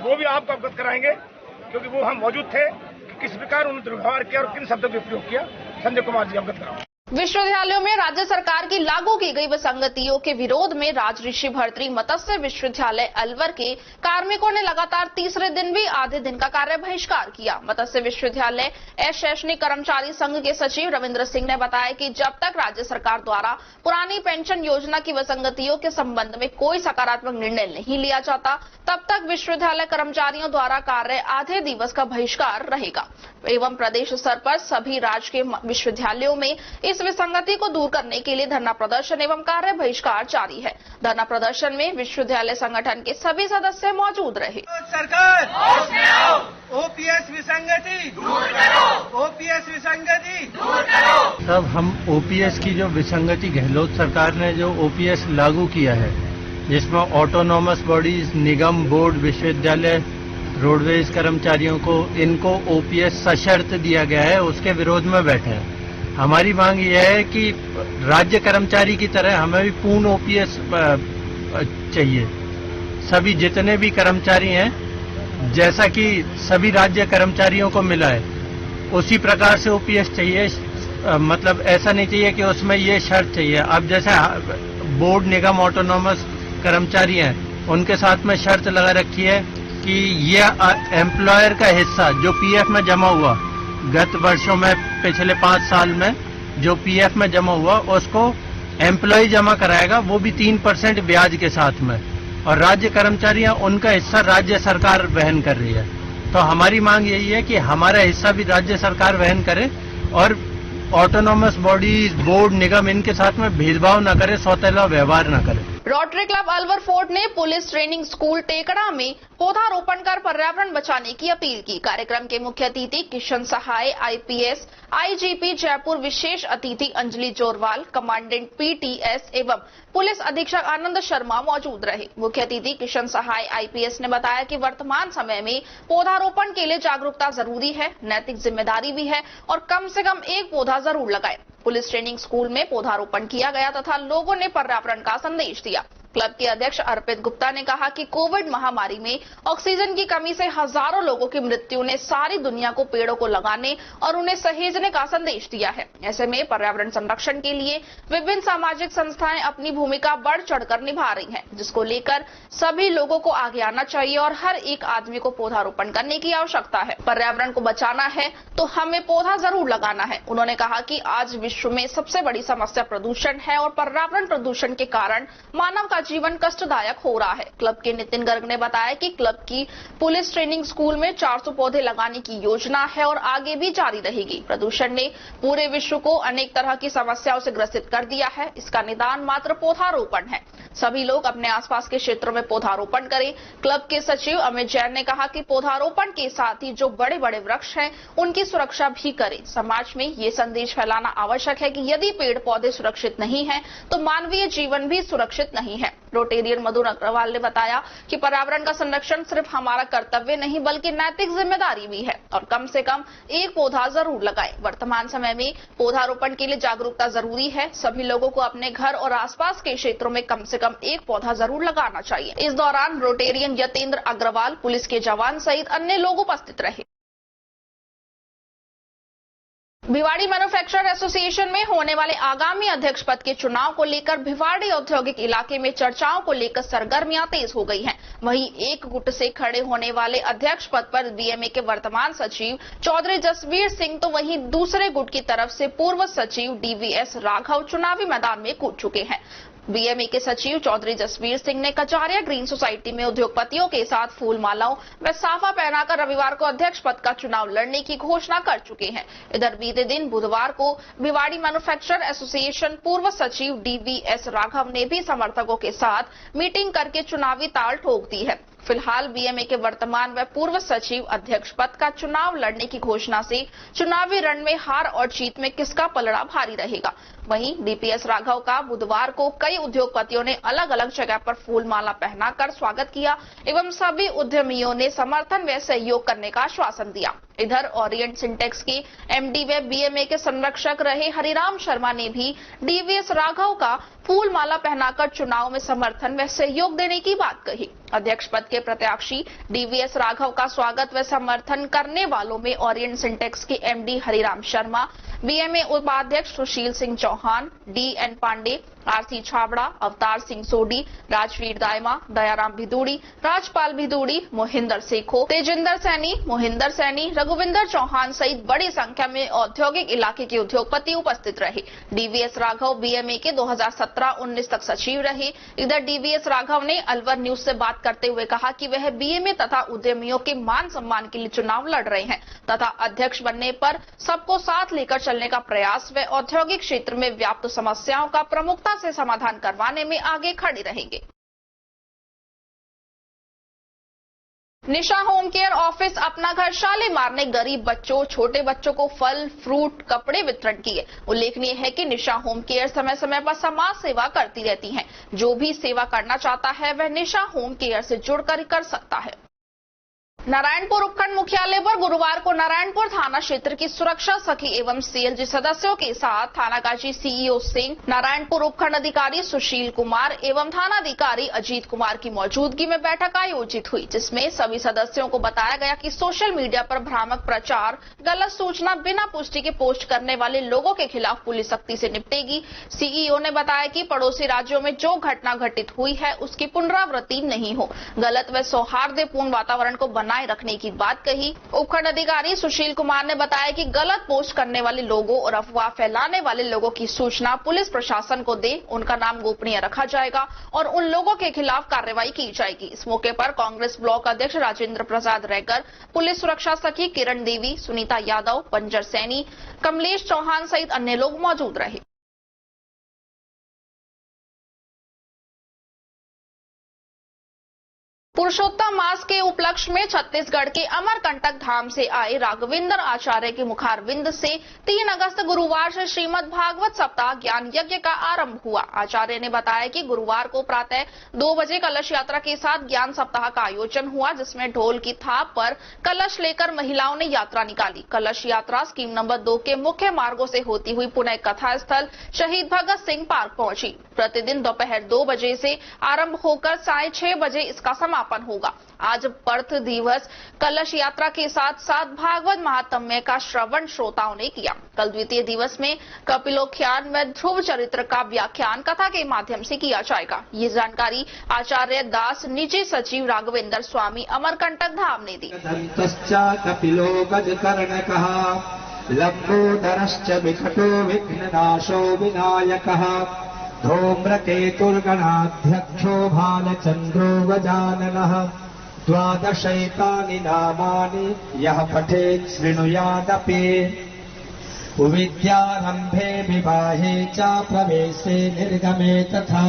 वो भी आपको अवगत कराएंगे क्योंकि वो हम मौजूद थे कि किस प्रकार उन्होंने दुर्व्यवहार किया और किन शब्दों का उपयोग किया। संजय कुमार जी अवगत कराओ। विश्वविद्यालयों में राज्य सरकार की लागू की गई विसंगतियों के विरोध में राजऋषि भर्तृहरि मत्स्य विश्वविद्यालय अलवर के कार्मिकों ने लगातार तीसरे दिन भी आधे दिन का कार्य बहिष्कार किया। मत्स्य विश्वविद्यालय शैक्षणिक कर्मचारी संघ के सचिव रविंद्र सिंह ने बताया कि जब तक राज्य सरकार द्वारा पुरानी पेंशन योजना की विसंगतियों के संबंध में कोई सकारात्मक निर्णय नहीं लिया जाता, तब तक विश्वविद्यालय कर्मचारियों द्वारा कार्य आधे दिवस का बहिष्कार रहेगा एवं प्रदेश स्तर पर सभी राजकीय विश्वविद्यालयों में इस विसंगति को दूर करने के लिए धरना प्रदर्शन एवं कार्य बहिष्कार जारी है। धरना प्रदर्शन में विश्वविद्यालय संगठन के सभी सदस्य मौजूद रहे। सरकार होश में आओ, ओपीएस विसंगति दूर करो, ओपीएस विसंगति दूर करो। तब हम ओपीएस की जो विसंगति गहलोत सरकार ने जो ओपीएस लागू किया है, जिसमें ऑटोनॉमस बॉडीज, निगम, बोर्ड, विश्वविद्यालय, रोडवेज कर्मचारियों को इनको ओपीएस सशर्त दिया गया है, उसके विरोध में बैठे हैं। हमारी मांग यह है कि राज्य कर्मचारी की तरह हमें भी पूर्ण ओपीएस चाहिए। सभी जितने भी कर्मचारी हैं, जैसा कि सभी राज्य कर्मचारियों को मिला है, उसी प्रकार से ओपीएस चाहिए। मतलब ऐसा नहीं चाहिए कि उसमें ये शर्त चाहिए। अब जैसे बोर्ड, निगम, ऑटोनॉमस कर्मचारी हैं, उनके साथ में शर्त लगा रखी है कि ये एम्प्लॉयर का हिस्सा जो पीएफ में जमा हुआ, गत वर्षों में पिछले 5 साल में जो पीएफ में जमा हुआ उसको एम्प्लॉय जमा कराएगा, वो भी 3% ब्याज के साथ में, और राज्य कर्मचारियां उनका हिस्सा राज्य सरकार वहन कर रही है। तो हमारी मांग यही है कि हमारा हिस्सा भी राज्य सरकार वहन करे और ऑटोनॉमस बॉडीज, बोर्ड, निगम इनके साथ में भेदभाव न करे, सौतेला व्यवहार न करे। रोटरी क्लब अलवर फोर्ट ने पुलिस ट्रेनिंग स्कूल टेकड़ा में पौधारोपण कर पर्यावरण बचाने की अपील की। कार्यक्रम के मुख्य अतिथि किशन सहाय, आईपीएस आईजीपी जयपुर, विशेष अतिथि अंजलि जोरवाल, कमांडेंट पीटीएस एवं पुलिस अधीक्षक आनंद शर्मा मौजूद रहे। मुख्य अतिथि किशन सहाय आईपीएस ने बताया कि वर्तमान समय में पौधारोपण के लिए जागरूकता जरूरी है, नैतिक जिम्मेदारी भी है और कम से कम एक पौधा जरूर लगाएं। पुलिस ट्रेनिंग स्कूल में पौधारोपण किया गया तथा लोगों ने पर्यावरण का संदेश दिया। क्लब के अध्यक्ष अर्पित गुप्ता ने कहा कि कोविड महामारी में ऑक्सीजन की कमी से हजारों लोगों की मृत्यु ने सारी दुनिया को पेड़ों को लगाने और उन्हें सहेजने का संदेश दिया है। ऐसे में पर्यावरण संरक्षण के लिए विभिन्न सामाजिक संस्थाएं अपनी भूमिका बढ़ चढ़कर निभा रही हैं, जिसको लेकर सभी लोगों को आगे आना चाहिए और हर एक आदमी को पौधारोपण करने की आवश्यकता है। पर्यावरण को बचाना है तो हमें पौधा जरूर लगाना है। उन्होंने कहा कि आज विश्व में सबसे बड़ी समस्या प्रदूषण है और पर्यावरण प्रदूषण के कारण मानव का जीवन कष्टदायक हो रहा है। क्लब के नितिन गर्ग ने बताया कि क्लब की पुलिस ट्रेनिंग स्कूल में 400 पौधे लगाने की योजना है और आगे भी जारी रहेगी। प्रदूषण ने पूरे विश्व को अनेक तरह की समस्याओं से ग्रसित कर दिया है। इसका निदान मात्र पौधारोपण है। सभी लोग अपने आसपास के क्षेत्रों में पौधारोपण करें। क्लब के सचिव अमित जैन ने कहा कि पौधारोपण के साथ ही जो बड़े बड़े वृक्ष हैं उनकी सुरक्षा भी करें। समाज में ये संदेश फैलाना आवश्यक है कि यदि पेड़ पौधे सुरक्षित नहीं है तो मानवीय जीवन भी सुरक्षित नहीं है। रोटेरियन मधुर अग्रवाल ने बताया कि पर्यावरण का संरक्षण सिर्फ हमारा कर्तव्य नहीं बल्कि नैतिक जिम्मेदारी भी है और कम से कम एक पौधा जरूर लगाएं। वर्तमान समय में पौधारोपण के लिए जागरूकता जरूरी है। सभी लोगों को अपने घर और आसपास के क्षेत्रों में कम से कम एक पौधा जरूर लगाना चाहिए। इस दौरान रोटेरियन यतेंद्र अग्रवाल, पुलिस के जवान सहित अन्य लोग उपस्थित रहे। भिवाड़ी मैन्युफैक्चरर एसोसिएशन में होने वाले आगामी अध्यक्ष पद के चुनाव को लेकर भिवाड़ी औद्योगिक इलाके में चर्चाओं को लेकर सरगर्मियां तेज हो गई हैं। वहीं एक गुट से खड़े होने वाले अध्यक्ष पद पर बीएमए के वर्तमान सचिव चौधरी जसवीर सिंह तो वहीं दूसरे गुट की तरफ से पूर्व सचिव डीवीएस राघव चुनावी मैदान में कूद चुके हैं। बीएमए के सचिव चौधरी जसवीर सिंह ने कचारिया ग्रीन सोसाइटी में उद्योगपतियों के साथ फूल मालाओं व साफा पहनाकर रविवार को अध्यक्ष पद का चुनाव लड़ने की घोषणा कर चुके हैं। इधर बीते दिन बुधवार को भिवाड़ी मैन्युफैक्चरर एसोसिएशन पूर्व सचिव डीवीएस राघव ने भी समर्थकों के साथ मीटिंग करके चुनावी ताल ठोक दी है। फिलहाल बीएमए के वर्तमान व पूर्व सचिव अध्यक्ष पद का चुनाव लड़ने की घोषणा से चुनावी रण में हार और जीत में किसका पलड़ा भारी रहेगा। वहीं डीपीएस राघव का बुधवार को कई उद्योगपतियों ने अलग अलग जगह पर फूल माला पहनाकर स्वागत किया एवं सभी उद्यमियों ने समर्थन व सहयोग करने का आश्वासन दिया। इधर ओरिएंट सिंटेक्स के एमडी व बीएमए के संरक्षक रहे हरिराम शर्मा ने भी डीवीएस राघव का फूल माला पहनाकर चुनाव में समर्थन व सहयोग देने की बात कही। अध्यक्ष पद के प्रत्याशी डीवीएस राघव का स्वागत व समर्थन करने वालों में ओरिएंट सिंटेक्स के एमडी हरिराम शर्मा, बीएमए उपाध्यक्ष सुशील सिंह चौहान, डीएन पांडे, आरसी छाबड़ा, अवतार सिंह सोडी, राजवीर दायमा, दयाराम भिदूड़ी, राजपाल भिदूड़ी, मोहिंदर सेखो, तेजिंदर सैनी, मोहिंदर सैनी, रघुविंदर चौहान सहित बड़ी संख्या में औद्योगिक इलाके के उद्योगपति उपस्थित रहे। डीवीएस राघव बीएमए के 2017-19 तक सचिव रहे। इधर डीवीएस राघव ने अलवर न्यूज से बात करते हुए कहा कि वह बीएमए तथा उद्यमियों के मान सम्मान के लिए चुनाव लड़ रहे हैं तथा अध्यक्ष बनने पर सबको साथ लेकर चलने का प्रयास व औद्योगिक क्षेत्र में व्याप्त समस्याओं का प्रमुखता से समाधान करवाने में आगे खड़े रहेंगे। निशा होम केयर ऑफिस अपना घर शालीमार ने गरीब बच्चों, छोटे बच्चों को फल, फ्रूट, कपड़े वितरण किए। उल्लेखनीय है कि निशा होम केयर समय समय पर समाज सेवा करती रहती हैं। जो भी सेवा करना चाहता है वह निशा होम केयर से जुड़कर कर सकता है। नारायणपुर उपखंड मुख्यालय पर गुरुवार को नारायणपुर थाना क्षेत्र की सुरक्षा सखी एवं सीएलजी सदस्यों के साथ थानागाजी सीईओ सिंह, नारायणपुर उपखंड अधिकारी सुशील कुमार एवं थानाधिकारी अजीत कुमार की मौजूदगी में बैठक आयोजित हुई, जिसमें सभी सदस्यों को बताया गया कि सोशल मीडिया पर भ्रामक प्रचार, गलत सूचना बिना पुष्टि के पोस्ट करने वाले लोगों के खिलाफ पुलिस सख्ती से निपटेगी। सीईओ ने बताया कि पड़ोसी राज्यों में जो घटना घटित हुई है उसकी पुनरावृत्ति नहीं हो, गलत व सौहार्दपूर्ण वातावरण को बनाए रखने की बात कही। उपखंड अधिकारी सुशील कुमार ने बताया कि गलत पोस्ट करने वाले लोगों और अफवाह फैलाने वाले लोगों की सूचना पुलिस प्रशासन को दे, उनका नाम गोपनीय रखा जाएगा और उन लोगों के खिलाफ कार्रवाई की जाएगी। इस मौके पर कांग्रेस ब्लॉक अध्यक्ष राजेंद्र प्रसाद रैगर, पुलिस सुरक्षा सखी किरण देवी, सुनीता यादव, पंजर सैनी, कमलेश चौहान सहित अन्य लोग मौजूद रहे। पुरुषोत्तम मास के उपलक्ष्य में छत्तीसगढ़ के अमरकंटक धाम से आए राघवेंद्र आचार्य के मुखारविंद से 3 अगस्त गुरुवार से श्रीमद् भागवत सप्ताह ज्ञान यज्ञ का आरंभ हुआ। आचार्य ने बताया कि गुरुवार को प्रातः 2 बजे कलश यात्रा के साथ ज्ञान सप्ताह का आयोजन हुआ, जिसमें ढोल की थाप पर कलश लेकर महिलाओं ने यात्रा निकाली। कलश यात्रा स्कीम नंबर 2 के मुख्य मार्गों से होती हुई पुनः कथा स्थल शहीद भगत सिंह पार्क पहुंची। प्रतिदिन दोपहर 2 बजे से आरंभ होकर 6:30 बजे इसका समापन होगा। आज पर्थ दिवस कलश यात्रा के साथ साथ भागवत महात्म्य का श्रवण श्रोताओं ने किया। कल द्वितीय दिवस में कपिलोख्यान में ध्रुव चरित्र का व्याख्यान कथा के माध्यम से किया जाएगा। ये जानकारी आचार्य दास निजी सचिव राघवेंद्र स्वामी अमरकंटक धाम ने दी। कपिलो गजकर्णकः लंबोदरश्च विकटो विघ्ननाशो विनायकः धूम्रकेतुर्गणाध्यक्षो भालचन्द्रो गजाननः 12 नामानि यः पठेत् शृणुयादपि विद्यारम्भे विवाहे च प्रवेशे निर्गमे तथा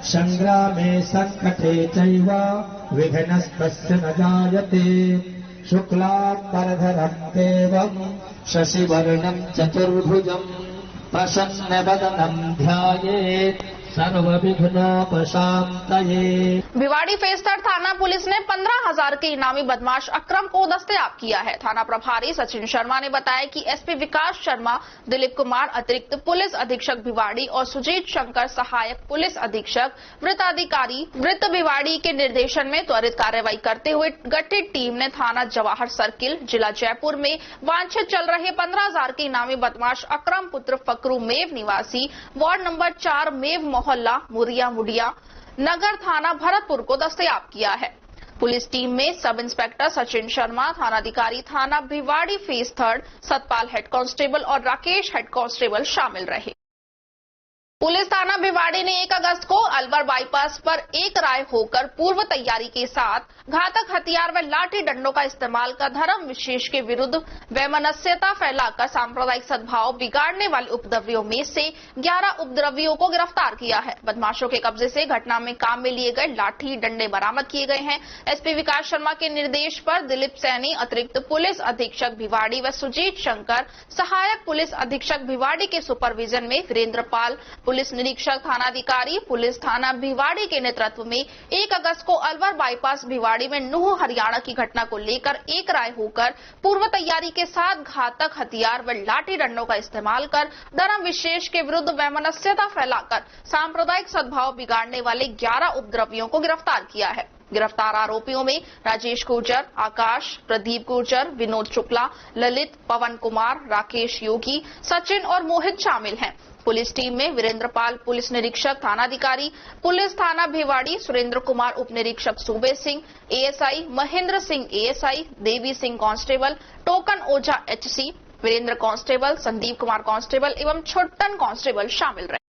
संग्रामे संकटे चैव विघ्नस्तस्य न जायते शुक्लाम्बरधरं देवं शशिवर्णं चतुर्भुजम् प्रसन्नवदनं ध्यायेत् भिवाड़ी फेस्तर थाना पुलिस ने 15,000 के इनामी बदमाश अकरम को दस्तयाब किया है। थाना प्रभारी सचिन शर्मा ने बताया कि एसपी विकास शर्मा, दिलीप कुमार अतिरिक्त पुलिस अधीक्षक भिवाड़ी और सुजीत शंकर सहायक पुलिस अधीक्षक वृत्ताधिकारी वृत्त भिवाड़ी के निर्देशन में त्वरित कार्रवाई करते हुए गठित टीम ने थाना जवाहर सर्किल जिला जयपुर में वांछित चल रहे 15,000 के इनामी बदमाश अकरम पुत्र फकरू मेव निवासी वार्ड नंबर 4 मेव मोहल्ला मुरिया मुडिया नगर थाना भरतपुर को दस्तयाब किया है। पुलिस टीम में सब इंस्पेक्टर सचिन शर्मा, थानाधिकारी थाना Bhiwadi phase 3 Satpal head constable और राकेश हेड कांस्टेबल शामिल रहे। पुलिस थाना भिवाड़ी ने 1 अगस्त को अलवर बाईपास पर एक राय होकर पूर्व तैयारी के साथ घातक हथियार व लाठी डंडों का इस्तेमाल कर धर्म विशेष के विरुद्ध वैमनस्यता फैलाकर सांप्रदायिक सद्भाव बिगाड़ने वाले उपद्रवियों में से 11 उपद्रवियों को गिरफ्तार किया है। बदमाशों के कब्जे से घटना में काम में लिए गए लाठी डंडे बरामद किए गए हैं। एसपी विकास शर्मा के निर्देश पर दिलीप सैनी अतिरिक्त पुलिस अधीक्षक भिवाड़ी व सुजीत शंकर सहायक पुलिस अधीक्षक भिवाड़ी के सुपरविजन में वीरेंद्र पाल पुलिस निरीक्षक थानाधिकारी पुलिस थाना भिवाड़ी के नेतृत्व में 1 अगस्त को अलवर बाईपास भिवाड़ी में नूह हरियाणा की घटना को लेकर एक राय होकर पूर्व तैयारी के साथ घातक हथियार व लाठी डंडों का इस्तेमाल कर धर्म विशेष के विरुद्ध वैमनस्यता फैलाकर सांप्रदायिक सद्भाव बिगाड़ने वाले 11 उपद्रवियों को गिरफ्तार किया है। गिरफ्तार आरोपियों में राजेश गुर्जर, आकाश, प्रदीप गुर्जर, विनोद शुक्ला, ललित, पवन कुमार, राकेश योगी, सचिन और मोहित शामिल हैं। पुलिस टीम में वीरेंद्र पाल पुलिस निरीक्षक थानाधिकारी पुलिस थाना भिवाड़ी, सुरेंद्र कुमार उप निरीक्षक Sube Singh, ASI Mahendra Singh ASI, Devi Singh constable, Tokan Ojha HC, Virendra constable, Sandeep Kumar constable एवं छोटन कांस्टेबल शामिल रहे।